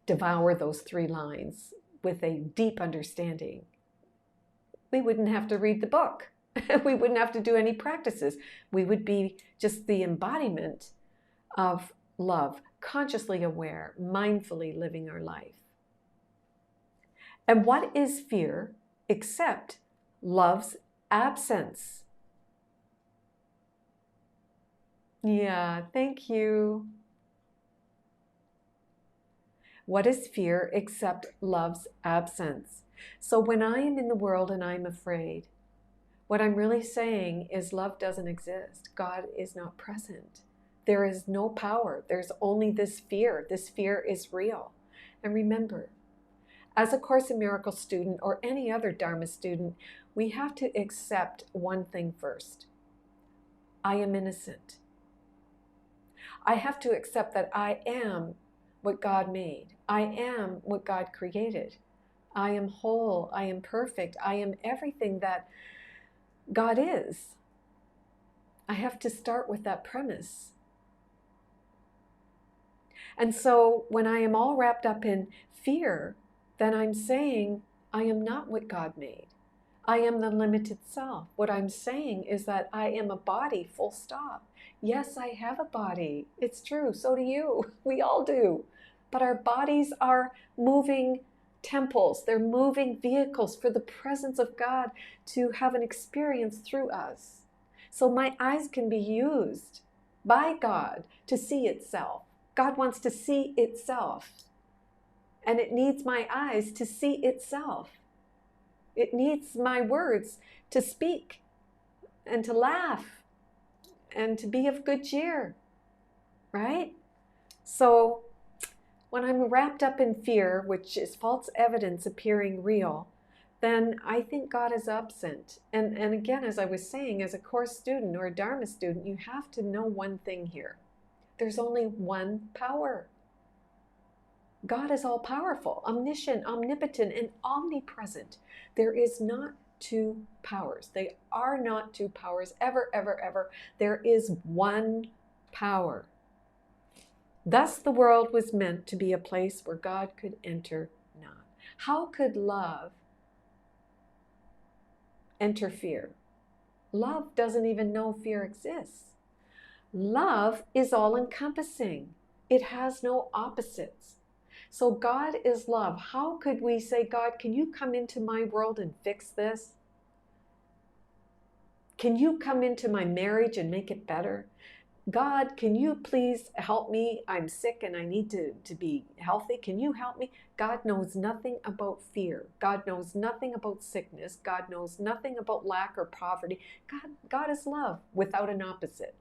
devour those 3 lines with a deep understanding, we wouldn't have to read the book. We wouldn't have to do any practices. We would be just the embodiment of love, consciously aware, mindfully living our life. And what is fear except love's absence? Yeah, thank you. What is fear except love's absence? So when I am in the world and I'm afraid, what I'm really saying is love doesn't exist. God is not present. There is no power. There's only this fear. This fear is real. And remember, as a Course in Miracles student or any other Dharma student, we have to accept one thing first. I am innocent. I have to accept that I am what God made. I am what God created. I am whole. I am perfect. I am everything that God is. I have to start with that premise. And so when I am all wrapped up in fear, then I'm saying I am not what God made. I am the limited self. What I'm saying is that I am a body, full stop. Yes, I have a body. It's true. So do you. We all do. But our bodies are moving temples. They're moving vehicles for the presence of God to have an experience through us. So my eyes can be used by God to see itself. God wants to see itself. And it needs my eyes to see itself. It needs my words to speak and to laugh and to be of good cheer, right? So when I'm wrapped up in fear, which is false evidence appearing real, then I think God is absent. And again, as I was saying, as a Course student or a Dharma student, you have to know one thing here. There's only one power. God is all powerful, omniscient, omnipotent, and omnipresent. There is not two powers. They are not two powers, ever, ever, ever. There is one power. Thus, the world was meant to be a place where God could enter not. How could love enter fear? Love doesn't even know fear exists. Love is all-encompassing. It has no opposites. So God is love. How could we say, God, can you come into my world and fix this? Can you come into my marriage and make it better? God, can you please help me? I'm sick and I need to be healthy. Can you help me? God knows nothing about fear. God knows nothing about sickness. God knows nothing about lack or poverty. God is love without an opposite.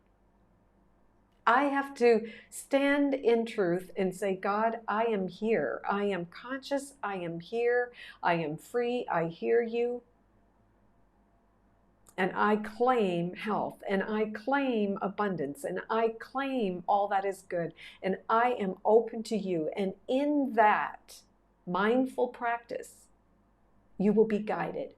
I have to stand in truth and say, God, I am here. I am conscious. I am here. I am free. I hear you. And I claim health, and I claim abundance, and I claim all that is good, and I am open to you. And in that mindful practice, you will be guided.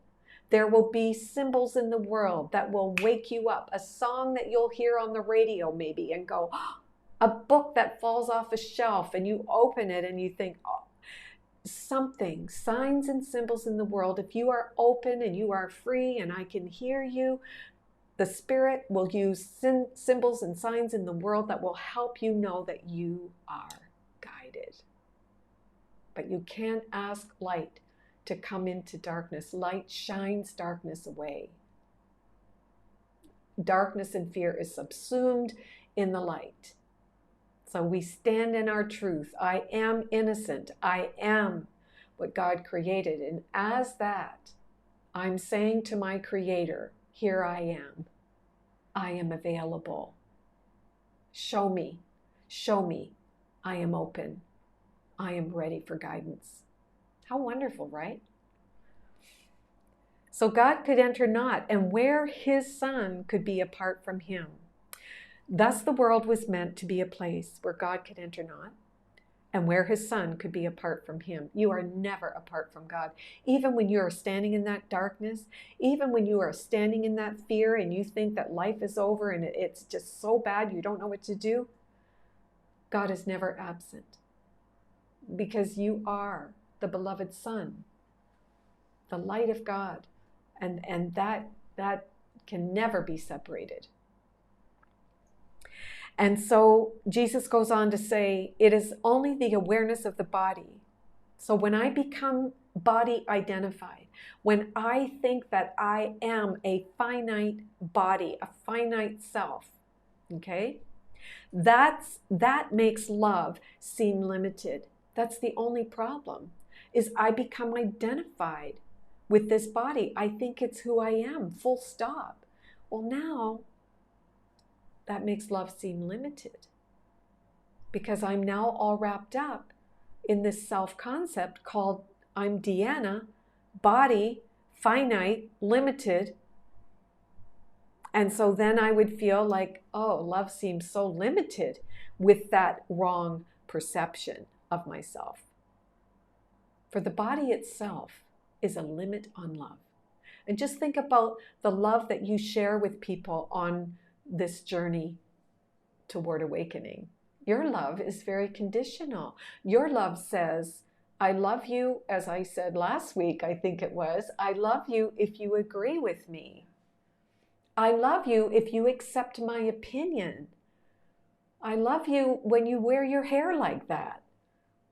There will be symbols in the world that will wake you up, a song that you'll hear on the radio maybe and go, oh, a book that falls off a shelf and you open it and you think, oh, something, signs and symbols in the world. If you are open and you are free and I can hear you, the Spirit will use symbols and signs in the world that will help you know that you are guided. But you can't ask light to come into darkness. Light shines darkness away. Darkness and fear is subsumed in the light. So we stand in our truth. I am innocent. I am what God created. And as that, I'm saying to my Creator, here I am. I am available. Show me. Show me. I am open. I am ready for guidance. How wonderful, right? So God could enter not, and where his Son could be apart from him. Thus the world was meant to be a place where God could enter not, and where his Son could be apart from him. You are never apart from God. Even when you are standing in that darkness, even when you are standing in that fear and you think that life is over and it's just so bad you don't know what to do, God is never absent. Because you are the beloved Son, the light of God, and that can never be separated. And so Jesus goes on to say, it is only the awareness of the body. So when I become body identified, when I think that I am a finite body, a finite self, okay, that makes love seem limited. That's the only problem, is I become identified with this body. I think it's who I am, full stop. Well, now that makes love seem limited. Because I'm now all wrapped up in this self-concept called I'm Dehyana, body, finite, limited. And so then I would feel like, oh, love seems so limited with that wrong perception of myself. For the body itself is a limit on love. And just think about the love that you share with people on this journey toward awakening. Your love is very conditional. Your love says, I love you, as I said last week, I think it was, I love you if you agree with me. I love you if you accept my opinion. I love you when you wear your hair like that.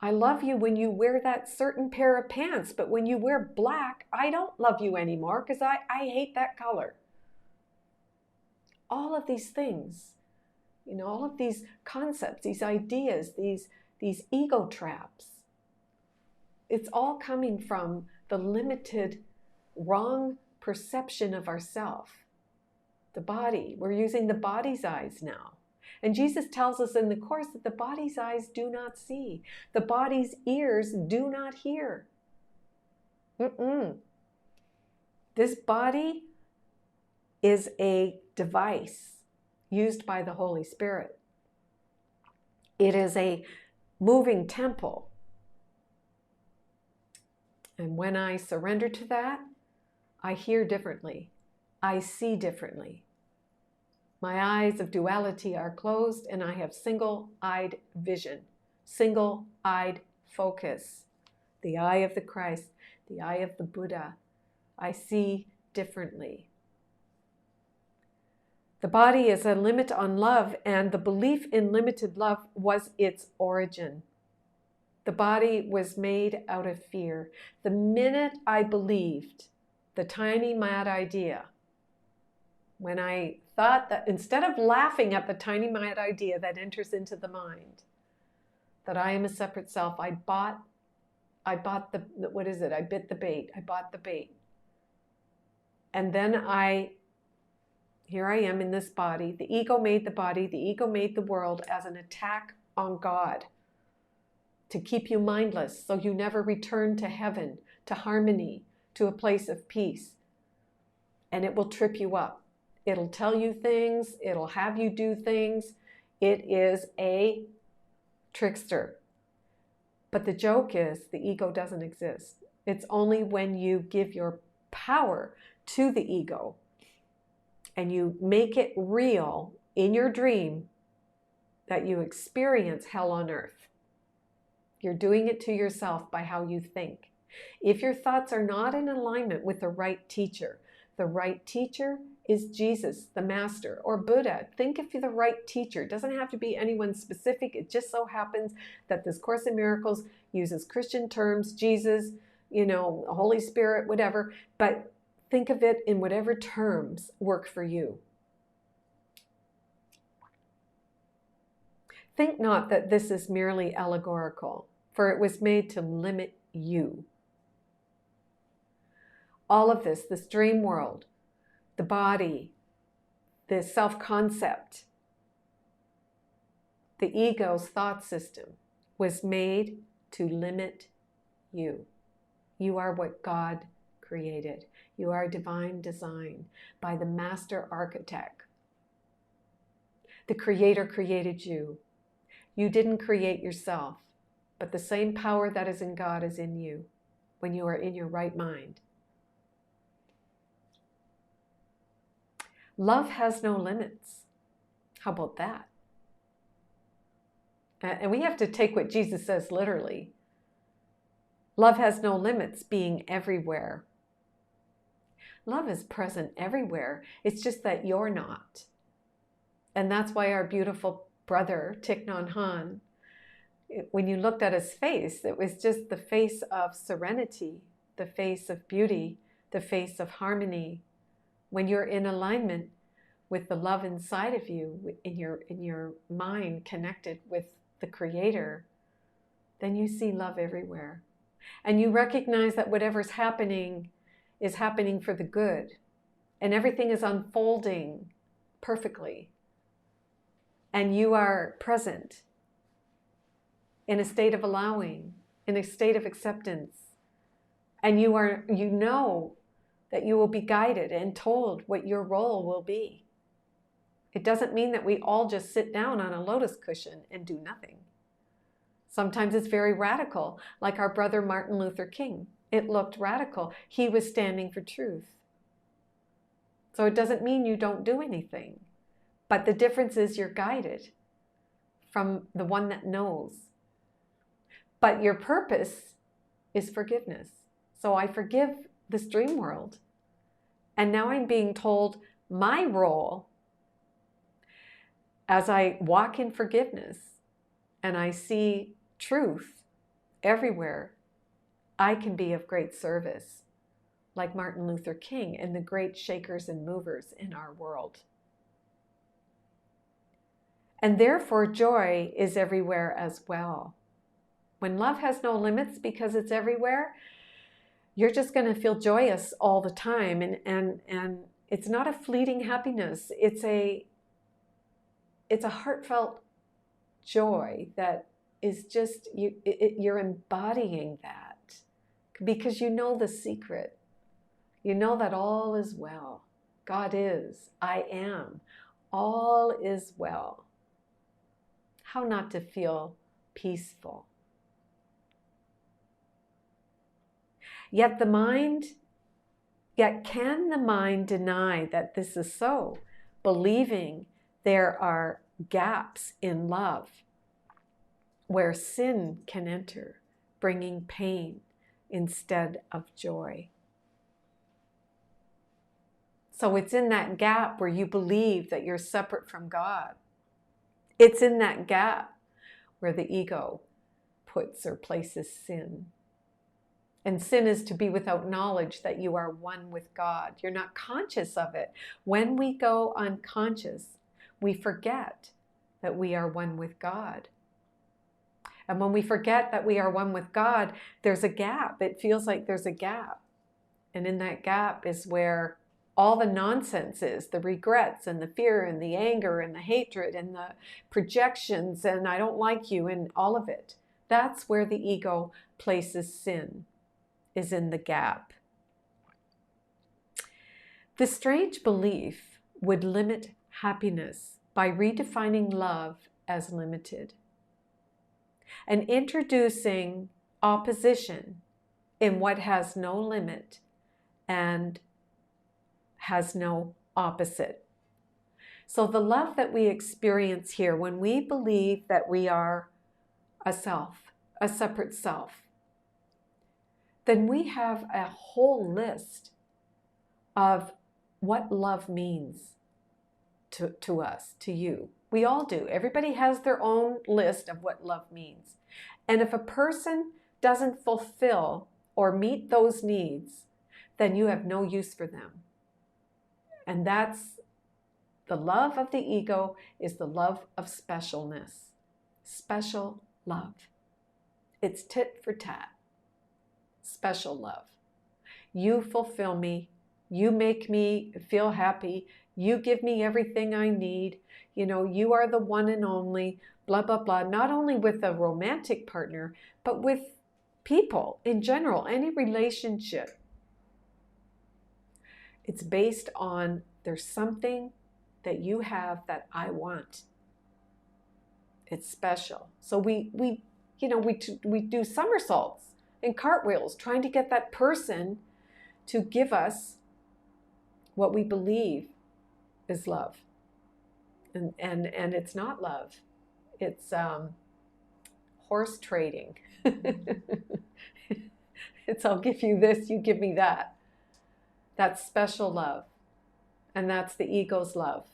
I love you when you wear that certain pair of pants, but when you wear black, I don't love you anymore because I hate that color. All of these things, all of these concepts, these ideas, these ego traps, it's all coming from the limited, wrong perception of ourself. The body, we're using the body's eyes now. And Jesus tells us in the Course that the body's eyes do not see. The body's ears do not hear. This body is a device used by the Holy Spirit. It is a moving temple. And when I surrender to that, I hear differently. I see differently. My eyes of duality are closed and I have single-eyed vision, single-eyed focus. The eye of the Christ, the eye of the Buddha. I see differently. The body is a limit on love, and the belief in limited love was its origin. The body was made out of fear. The minute I believed the tiny mad idea, when I thought that instead of laughing at the tiny mad idea that enters into the mind, that I am a separate self, I bought the, what is it? I bit the bait. I bought the bait. And then here I am in this body. The ego made the body. The ego made the world as an attack on God to keep you mindless so you never return to heaven, to harmony, to a place of peace. And it will trip you up. It'll tell you things. It'll have you do things. It is a trickster. But the joke is the ego doesn't exist. It's only when you give your power to the ego and you make it real in your dream that you experience hell on earth. You're doing it to yourself by how you think. If your thoughts are not in alignment with the right teacher is Jesus, the Master, or Buddha. Think of the right teacher. It doesn't have to be anyone specific. It just so happens that this Course in Miracles uses Christian terms, Jesus, Holy Spirit, whatever. But think of it in whatever terms work for you. Think not that this is merely allegorical, for it was made to limit you. All of this dream world, the body, the self-concept, the ego's thought system was made to limit you. You are what God created. You are divine design by the master architect. The Creator created you. You didn't create yourself, but the same power that is in God is in you when you are in your right mind. Love has no limits. How about that? And we have to take what Jesus says literally. Love has no limits, being everywhere. Love is present everywhere. It's just that you're not. And that's why our beautiful brother, Thich Nhat Hanh, when you looked at his face, it was just the face of serenity, the face of beauty, the face of harmony. When you're in alignment with the love inside of you, in your mind connected with the Creator, then you see love everywhere. And you recognize that whatever's happening is happening for the good. And everything is unfolding perfectly. and you are present in a state of allowing, in a state of acceptance, and you know that you will be guided and told what your role will be. It doesn't mean that we all just sit down on a lotus cushion and do nothing. Sometimes it's very radical, like our brother Martin Luther King. It looked radical. He was standing for truth. So it doesn't mean you don't do anything. But the difference is you're guided from the one that knows. But your purpose is forgiveness. So I forgive this dream world. And now I'm being told my role as I walk in forgiveness and I see truth everywhere, I can be of great service, like Martin Luther King and the great shakers and movers in our world. And therefore, joy is everywhere as well. When love has no limits because it's everywhere, you're just going to feel joyous all the time. And it's not a fleeting happiness. It's a heartfelt joy that is just, you're embodying that because you know the secret. You know that all is well. God is, I am, all is well. How not to feel peaceful? Yet can the mind deny that this is so, believing there are gaps in love where sin can enter, bringing pain instead of joy? So it's in that gap where you believe that you're separate from God. It's in that gap where the ego puts or places sin. And sin is to be without knowledge that you are one with God. You're not conscious of it. When we go unconscious, we forget that we are one with God. And when we forget that we are one with God, there's a gap. It feels like there's a gap. And in that gap is where all the nonsense is, the regrets and the fear and the anger and the hatred and the projections and I don't like you and all of it. That's where the ego places sin, is in the gap. This strange belief would limit happiness by redefining love as limited and introducing opposition in what has no limit and has no opposite. So the love that we experience here, when we believe that we are a self, a separate self, then we have a whole list of what love means to us, to you. We all do. Everybody has their own list of what love means. And if a person doesn't fulfill or meet those needs, then you have no use for them. And that's the love of the ego, is the love of specialness. Special love. It's tit for tat. Special love. You fulfill me. You make me feel happy. You give me everything I need. You know, you are the one and only, blah, blah, blah. Not only with a romantic partner, but with people in general, any relationship. It's based on there's something that you have that I want. It's special. So we do somersaults and cartwheels trying to get that person to give us what we believe is love. And it's not love. It's horse trading. It's I'll give you this, you give me that. That's special love. And that's the ego's love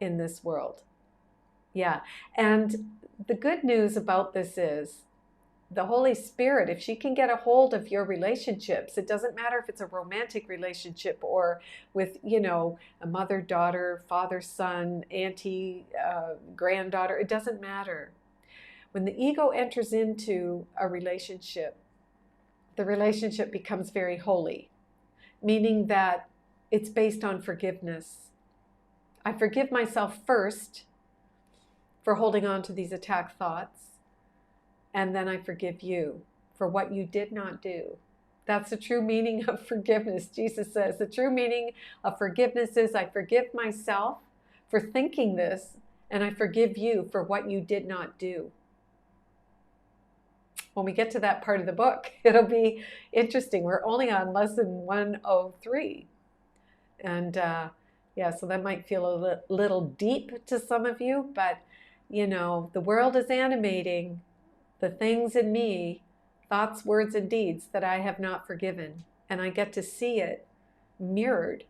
in this world. Yeah. And the good news about this is the Holy Spirit, if she can get a hold of your relationships, it doesn't matter if it's a romantic relationship or with, a mother, daughter, father, son, auntie, granddaughter, it doesn't matter. When the ego enters into a relationship, the relationship becomes very holy, meaning that it's based on forgiveness. I forgive myself first, for holding on to these attack thoughts. And then I forgive you for what you did not do. That's the true meaning of forgiveness. Jesus says the true meaning of forgiveness is I forgive myself for thinking this, and I forgive you for what you did not do. When we get to that part of the book, it'll be interesting. We're only on lesson 103. And so that might feel a little deep to some of you, but the world is animating the things in me, thoughts, words, and deeds that I have not forgiven. And I get to see it mirrored.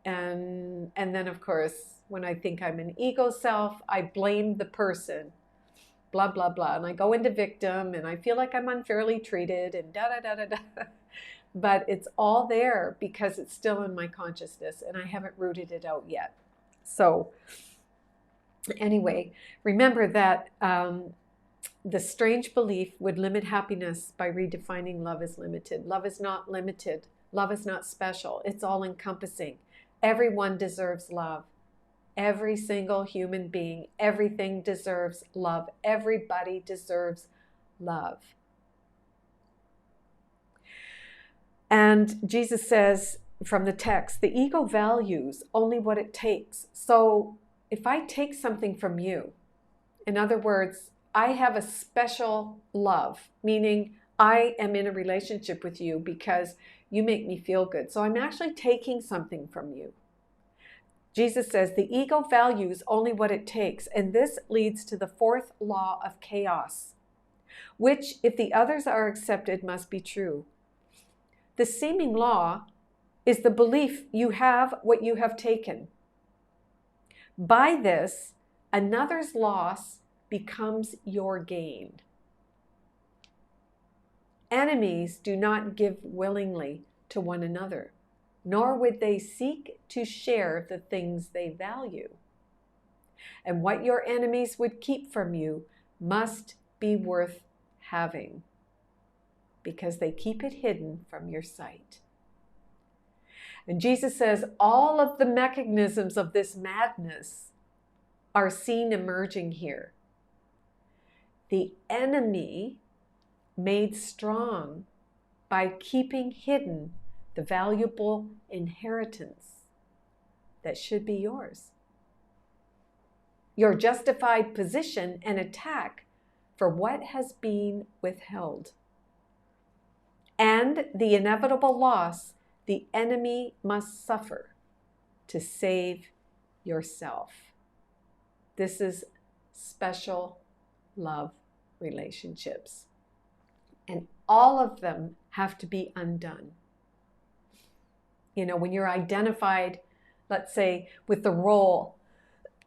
And then, of course, when I think I'm an ego self, I blame the person, blah, blah, blah. And I go into victim, and I feel like I'm unfairly treated, and da-da-da-da-da. But it's all there because it's still in my consciousness, and I haven't rooted it out yet. So anyway, remember that the strange belief would limit happiness by redefining love as limited. Love is not limited. Love is not special. It's all encompassing. Everyone deserves love. Every single human being, everything deserves love. Everybody deserves love. And Jesus says from the text, the ego values only what it takes. So if I take something from you, in other words, I have a special love, meaning I am in a relationship with you because you make me feel good. So I'm actually taking something from you. Jesus says the ego values only what it takes. And this leads to the fourth law of chaos, which, if the others are accepted, must be true. The seeming law is the belief you have what you have taken. By this, another's loss becomes your gain. Enemies do not give willingly to one another, nor would they seek to share the things they value. And what your enemies would keep from you must be worth having, because they keep it hidden from your sight. And Jesus says all of the mechanisms of this madness are seen emerging here. The enemy made strong by keeping hidden the valuable inheritance that should be yours. Your justified position and attack for what has been withheld. And the inevitable loss the enemy must suffer to save yourself. This is special love relationships. And all of them have to be undone. When you're identified, let's say, with the role,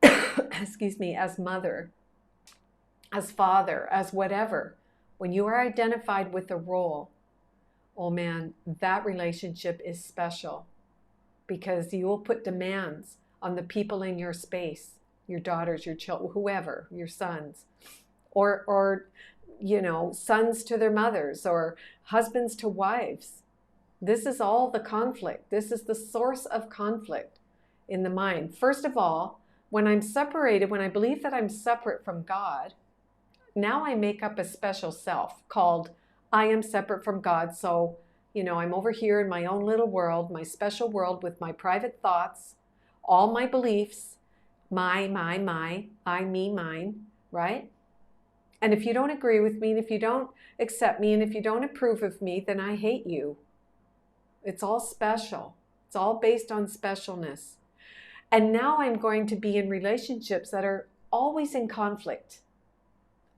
as mother, as father, as whatever, when you are identified with the role, oh man, that relationship is special because you will put demands on the people in your space, your daughters, your children, whoever, your sons, or sons to their mothers or husbands to wives. This is all the conflict. This is the source of conflict in the mind. First of all, when I'm separated, when I believe that I'm separate from God, now I make up a special self called I am separate from God. So, I'm over here in my own little world, my special world with my private thoughts, all my beliefs, my, I, me, mine, right? And if you don't agree with me, and if you don't accept me, and if you don't approve of me, then I hate you. It's all special. It's all based on specialness. And now I'm going to be in relationships that are always in conflict.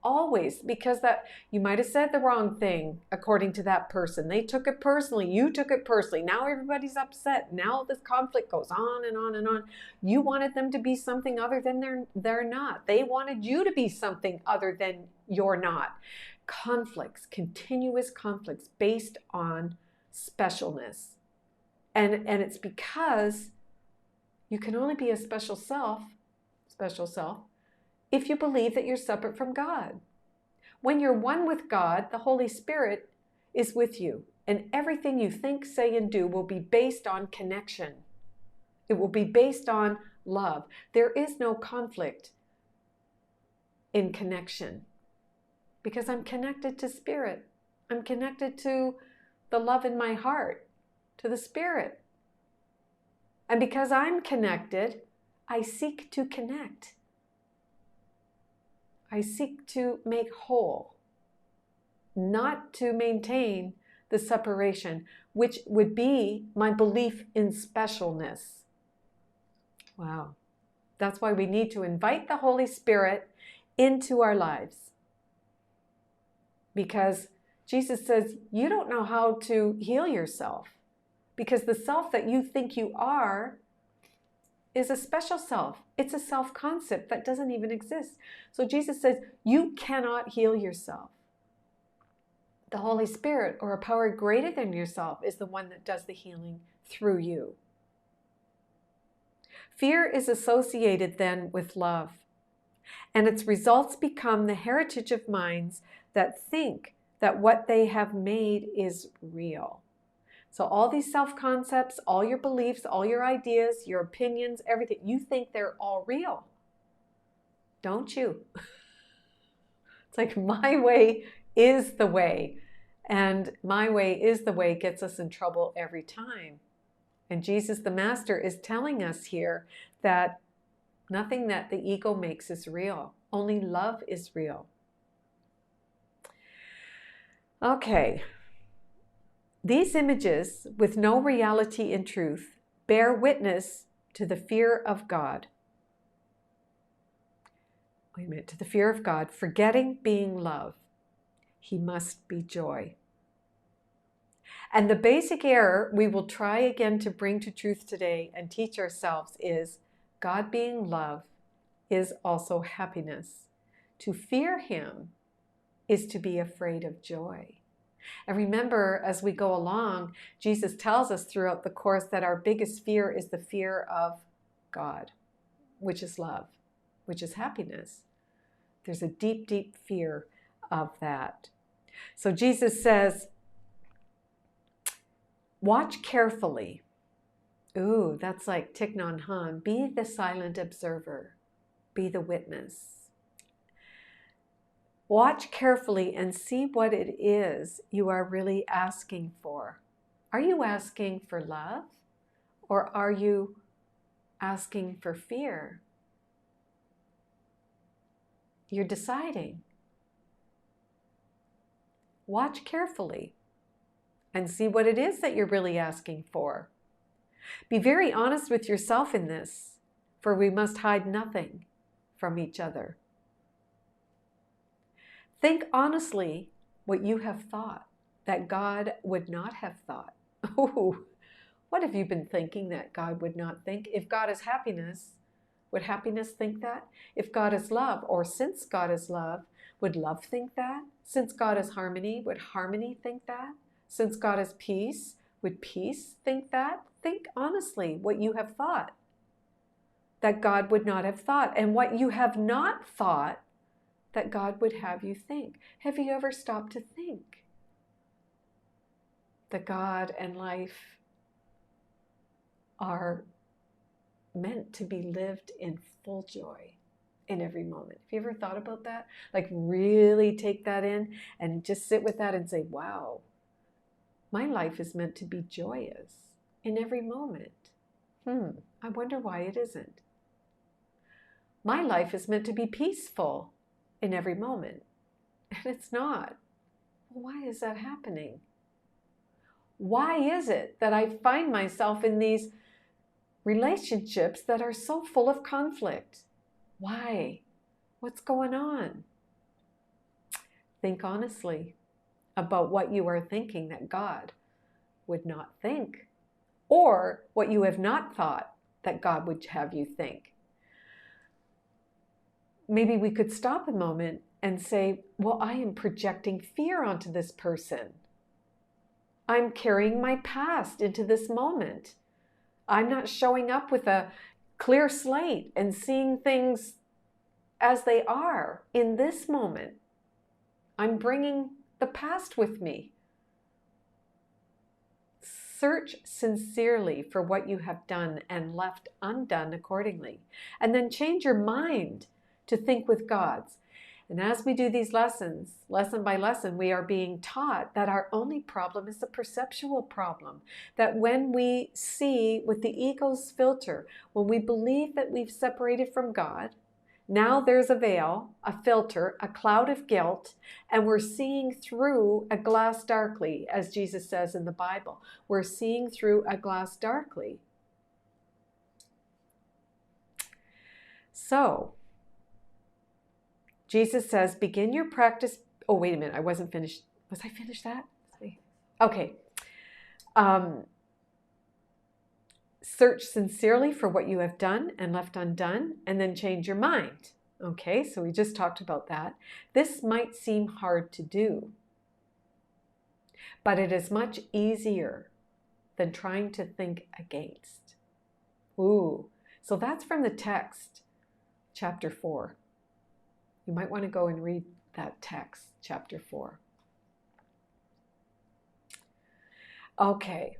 Always, because that you might have said the wrong thing according to that person. They took it personally. You took it personally. Now everybody's upset. Now this conflict goes on and on and on. You wanted them to be something other than they're not. They wanted you to be something other than you're not. Conflicts, continuous conflicts based on specialness. And it's because you can only be a special self, if you believe that you're separate from God. When you're one with God, the Holy Spirit is with you, and everything you think, say, and do will be based on connection. It will be based on love. There is no conflict in connection because I'm connected to spirit. I'm connected to the love in my heart, to the spirit. And because I'm connected, I seek to connect. I seek to make whole, not to maintain the separation, which would be my belief in specialness. Wow. That's why we need to invite the Holy Spirit into our lives. Because Jesus says, you don't know how to heal yourself. Because the self that you think you are is a special self. It's a self-concept that doesn't even exist. So Jesus says, you cannot heal yourself. The Holy Spirit, or a power greater than yourself, is the one that does the healing through you. Fear is associated then with love, and its results become the heritage of minds that think that what they have made is real. So all these self-concepts, all your beliefs, all your ideas, your opinions, everything, you think they're all real. Don't you? It's like my way is the way. And my way is the way gets us in trouble every time. And Jesus the Master is telling us here that nothing that the ego makes is real. Only love is real. Okay. These images, with no reality in truth, bear witness to the fear of God. Wait a minute, to the fear of God, forgetting being love. He must be joy. And the basic error we will try again to bring to truth today and teach ourselves is God being love is also happiness. To fear him is to be afraid of joy. And remember, as we go along, Jesus tells us throughout the course that our biggest fear is the fear of God, which is love, which is happiness. There's a deep, deep fear of that. So Jesus says, watch carefully. Ooh, that's like Thich Nhat Hanh. Be the silent observer. Be the witness. Watch carefully and see what it is you are really asking for. Are you asking for love? Or are you asking for fear? You're deciding. Watch carefully and see what it is that you're really asking for. Be very honest with yourself in this, for we must hide nothing from each other. Think honestly what you have thought that God would not have thought. Oh, what have you been thinking that God would not think? If God is happiness, would happiness think that? If God is love, or since God is love, would love think that? Since God is harmony, would harmony think that? Since God is peace, would peace think that? Think honestly what you have thought that God would not have thought, and what you have not thought that God would have you think. Have you ever stopped to think that God and life are meant to be lived in full joy in every moment? Have you ever thought about that? Like really take that in and just sit with that and say, wow, my life is meant to be joyous in every moment. I wonder why it isn't. My life is meant to be peaceful in every moment, and it's not. Why is that happening? Why is it that I find myself in these relationships that are so full of conflict? Why? What's going on? Think honestly about what you are thinking that God would not think, or what you have not thought that God would have you think. Maybe we could stop a moment and say, well, I am projecting fear onto this person. I'm carrying my past into this moment. I'm not showing up with a clear slate and seeing things as they are in this moment. I'm bringing the past with me. Search sincerely for what you have done and left undone accordingly. And then change your mind to think with God's. And as we do these lessons, lesson by lesson, we are being taught that our only problem is a perceptual problem. That when we see with the ego's filter, when we believe that we've separated from God, now there's a veil, a filter, a cloud of guilt, and we're seeing through a glass darkly, as Jesus says in the Bible. We're seeing through a glass darkly. So, Jesus says, begin your practice. Oh, wait a minute. I wasn't finished. Was I finished that? Okay. Search sincerely for what you have done and left undone, and then change your mind. Okay, so we just talked about that. This might seem hard to do, but it is much easier than trying to think against. Ooh, so that's from the Text, Chapter 4. You might want to go and read that text, Chapter 4. Okay.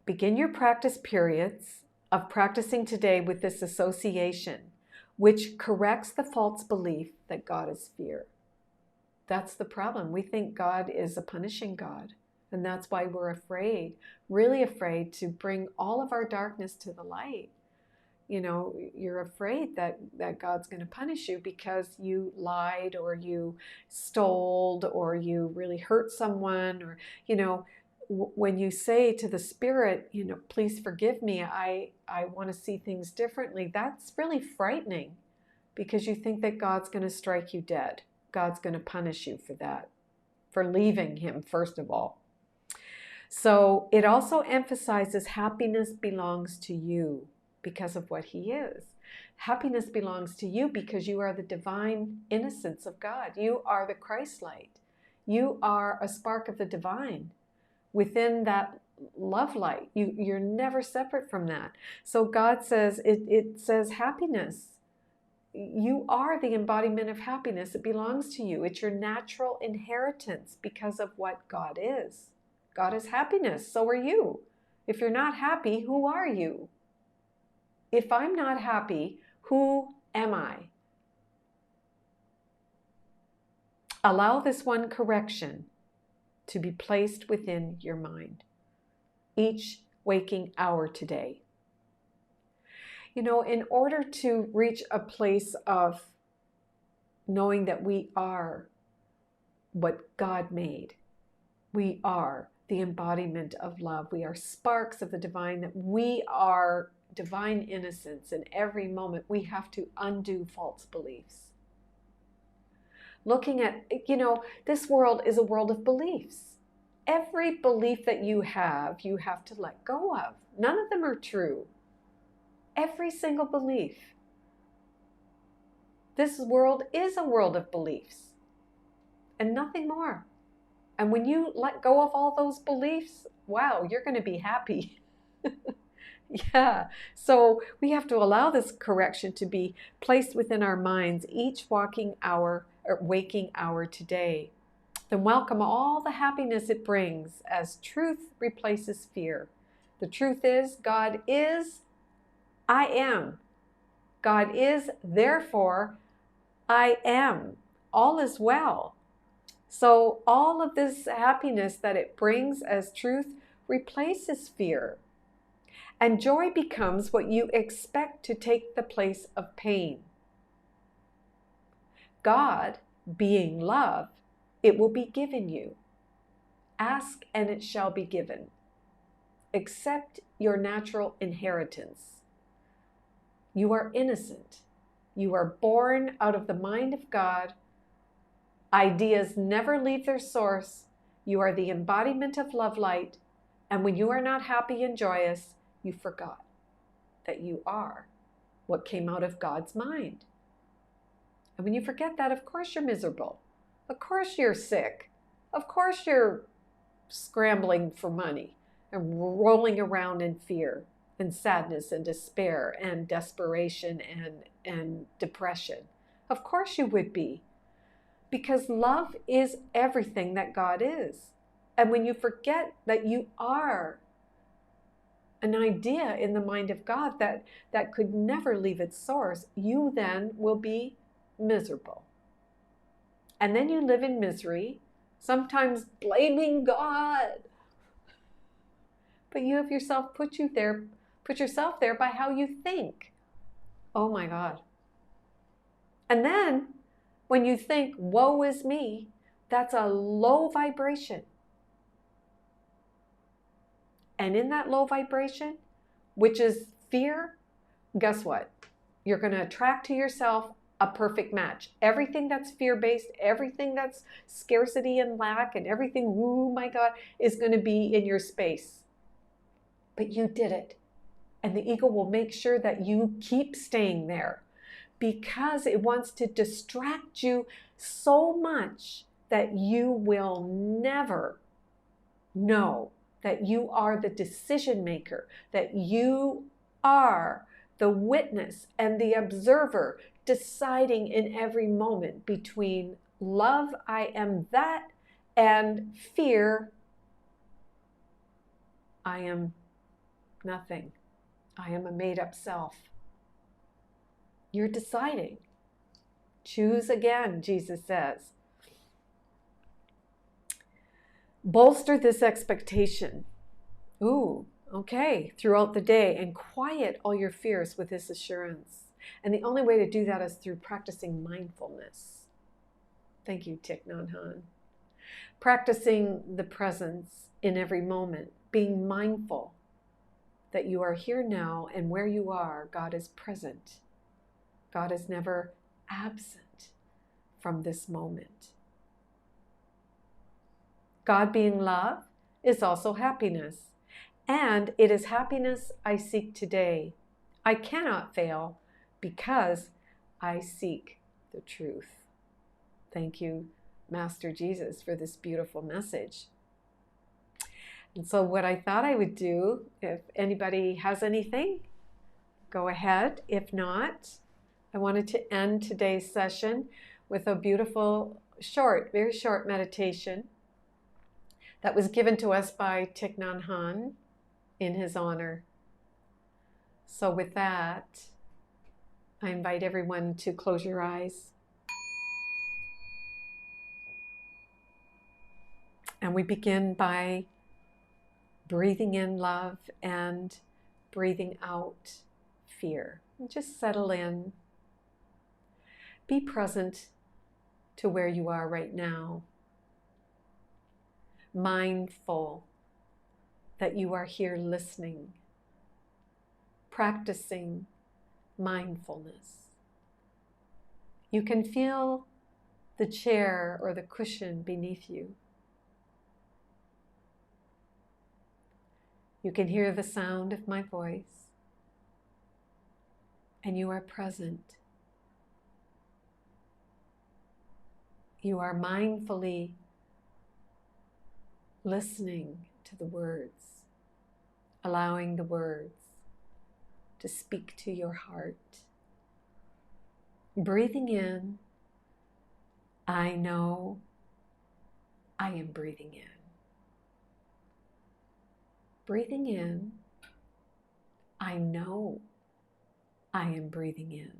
Begin your practice periods of practicing today with this association, which corrects the false belief that God is fear. That's the problem. We think God is a punishing God, and that's why we're afraid, really afraid to bring all of our darkness to the light. You know, you're afraid that God's going to punish you because you lied or you stole or you really hurt someone, or, you know, when you say to the Spirit, you know, please forgive me, I want to see things differently, that's really frightening because you think that God's going to strike you dead. God's going to punish you for that, for leaving him, first of all. So it also emphasizes happiness belongs to you because of what he is. Happiness belongs to you because you are the divine innocence of God. You are the Christ light. You are a spark of the divine. Within that love light, you're never separate from that. So God says, it says happiness. You are the embodiment of happiness. It belongs to you. It's your natural inheritance because of what God is. God is happiness. So are you. If you're not happy, who are you? If I'm not happy, who am I? Allow this one correction to be placed within your mind each waking hour today. You know, in order to reach a place of knowing that we are what God made, we are the embodiment of love, we are sparks of the divine, that we are divine innocence in every moment, we have to undo false beliefs. Looking at, you know, this world is a world of beliefs. Every belief that you have to let go of. None of them are true. Every single belief. This world is a world of beliefs and nothing more. And when you let go of all those beliefs, wow, you're going to be happy. Yeah, so we have to allow this correction to be placed within our minds each waking hour today. Then welcome all the happiness it brings as truth replaces fear. The truth is, God is, I am. God is, therefore, I am. All is well. So all of this happiness that it brings as truth replaces fear. And joy becomes what you expect to take the place of pain. God, being love, it will be given you. Ask and it shall be given. Accept your natural inheritance. You are innocent. You are born out of the mind of God. Ideas never leave their source. You are the embodiment of love light. And when you are not happy and joyous, you forgot that you are what came out of God's mind. And when you forget that, of course you're miserable. Of course you're sick. Of course you're scrambling for money and rolling around in fear and sadness and despair and desperation and depression. Of course you would be. Because love is everything that God is. And when you forget that you are an idea in the mind of God that could never leave its source, you then will be miserable. And then you live in misery, sometimes blaming God. But you have yourself put yourself there by how you think. Oh my God. And then when you think, woe is me, that's a low vibration. And in that low vibration, which is fear, guess what? You're going to attract to yourself a perfect match. Everything that's fear-based, everything that's scarcity and lack, and everything, oh my God, is going to be in your space. But you did it. And the ego will make sure that you keep staying there because it wants to distract you so much that you will never know that you are the decision maker, that you are the witness and the observer deciding in every moment between love, I am that, and fear, I am nothing. I am a made-up self. You're deciding. Choose again, Jesus says. Bolster this expectation. Ooh, okay, throughout the day, and quiet all your fears with this assurance. And the only way to do that is through practicing mindfulness. Thank you, Thich Nhat Hanh. Practicing the presence in every moment, being mindful that you are here now, and where you are, God is present. God is never absent from this moment. God being love is also happiness. And it is happiness I seek today. I cannot fail because I seek the truth. Thank you, Master Jesus, for this beautiful message. And so what I thought I would do, if anybody has anything, go ahead. If not, I wanted to end today's session with a beautiful, short, very short meditation that was given to us by Thich Nhat Hanh in his honor. So with that, I invite everyone to close your eyes. And we begin by breathing in love and breathing out fear. And just settle in. Be present to where you are right now. Mindful that you are here listening, practicing mindfulness. You can feel the chair or the cushion beneath you. You can hear the sound of my voice, and you are present. You are mindfully listening to the words, allowing the words to speak to your heart. Breathing in, I know I am breathing in. Breathing in, I know I am breathing in.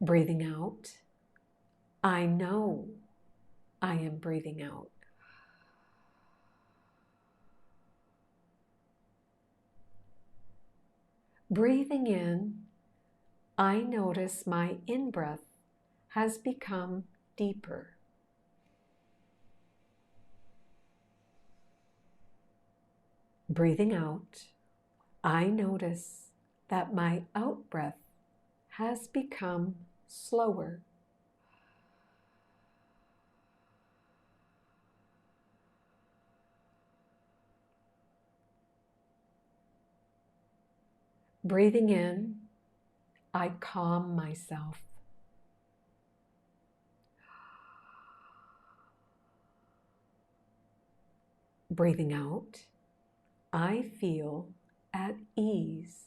Breathing out, I know I am breathing out. Breathing in, I notice my in-breath has become deeper. Breathing out, I notice that my out-breath has become slower. Breathing in, I calm myself. Breathing out, I feel at ease.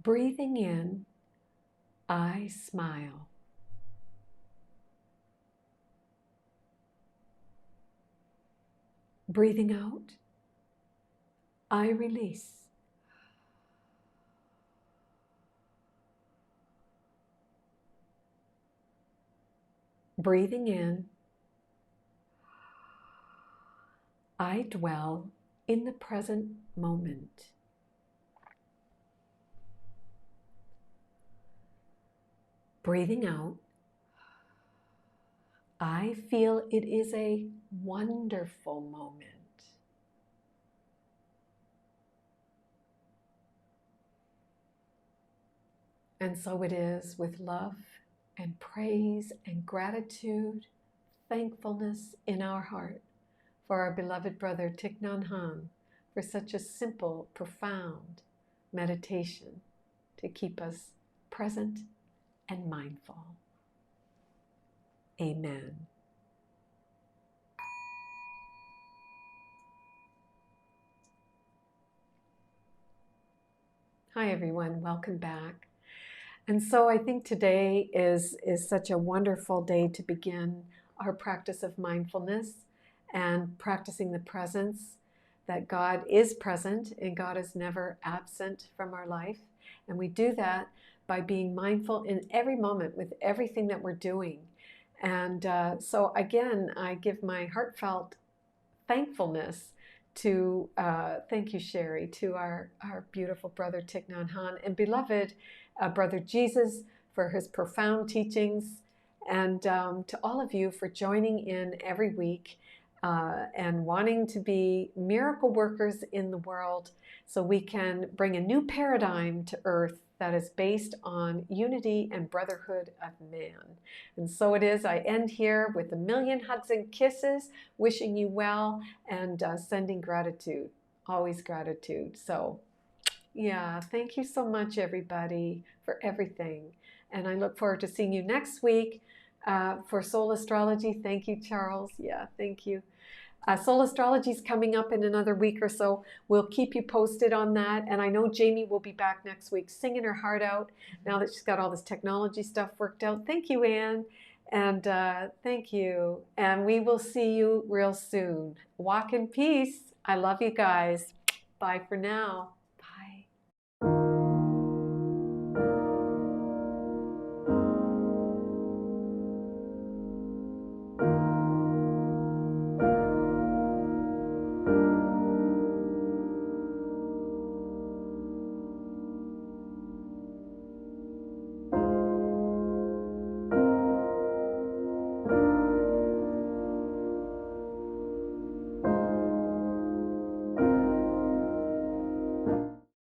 Breathing in, I smile. Breathing out, I release. Breathing in, I dwell in the present moment. Breathing out, I feel it is a wonderful moment. And so it is with love and praise and gratitude, thankfulness in our heart for our beloved brother Thich Nhat Hanh for such a simple, profound meditation to keep us present and mindful. Amen. Hi everyone, welcome back. And so I think today is such a wonderful day to begin our practice of mindfulness and practicing the presence, that God is present and God is never absent from our life. And we do that by being mindful in every moment with everything that we're doing. And so again, I give my heartfelt thankfulness to, thank you, Sherry, to our beautiful brother Thich Nhat Hanh and beloved brother Jesus for his profound teachings, and to all of you for joining in every week and wanting to be miracle workers in the world so we can bring a new paradigm to earth that is based on unity and brotherhood of man. And so it is. I end here with a million hugs and kisses, wishing you well, and sending gratitude, always gratitude. So yeah, thank you so much, everybody, for everything. And I look forward to seeing you next week for Soul Astrology. Thank you, Charles. Yeah, thank you. Soul Astrology is coming up in another week or so. We'll keep you posted on that. And I know Jamie will be back next week singing her heart out now that she's got all this technology stuff worked out. Thank you, Anne. And thank you. And we will see you real soon. Walk in peace. I love you guys. Bye for now.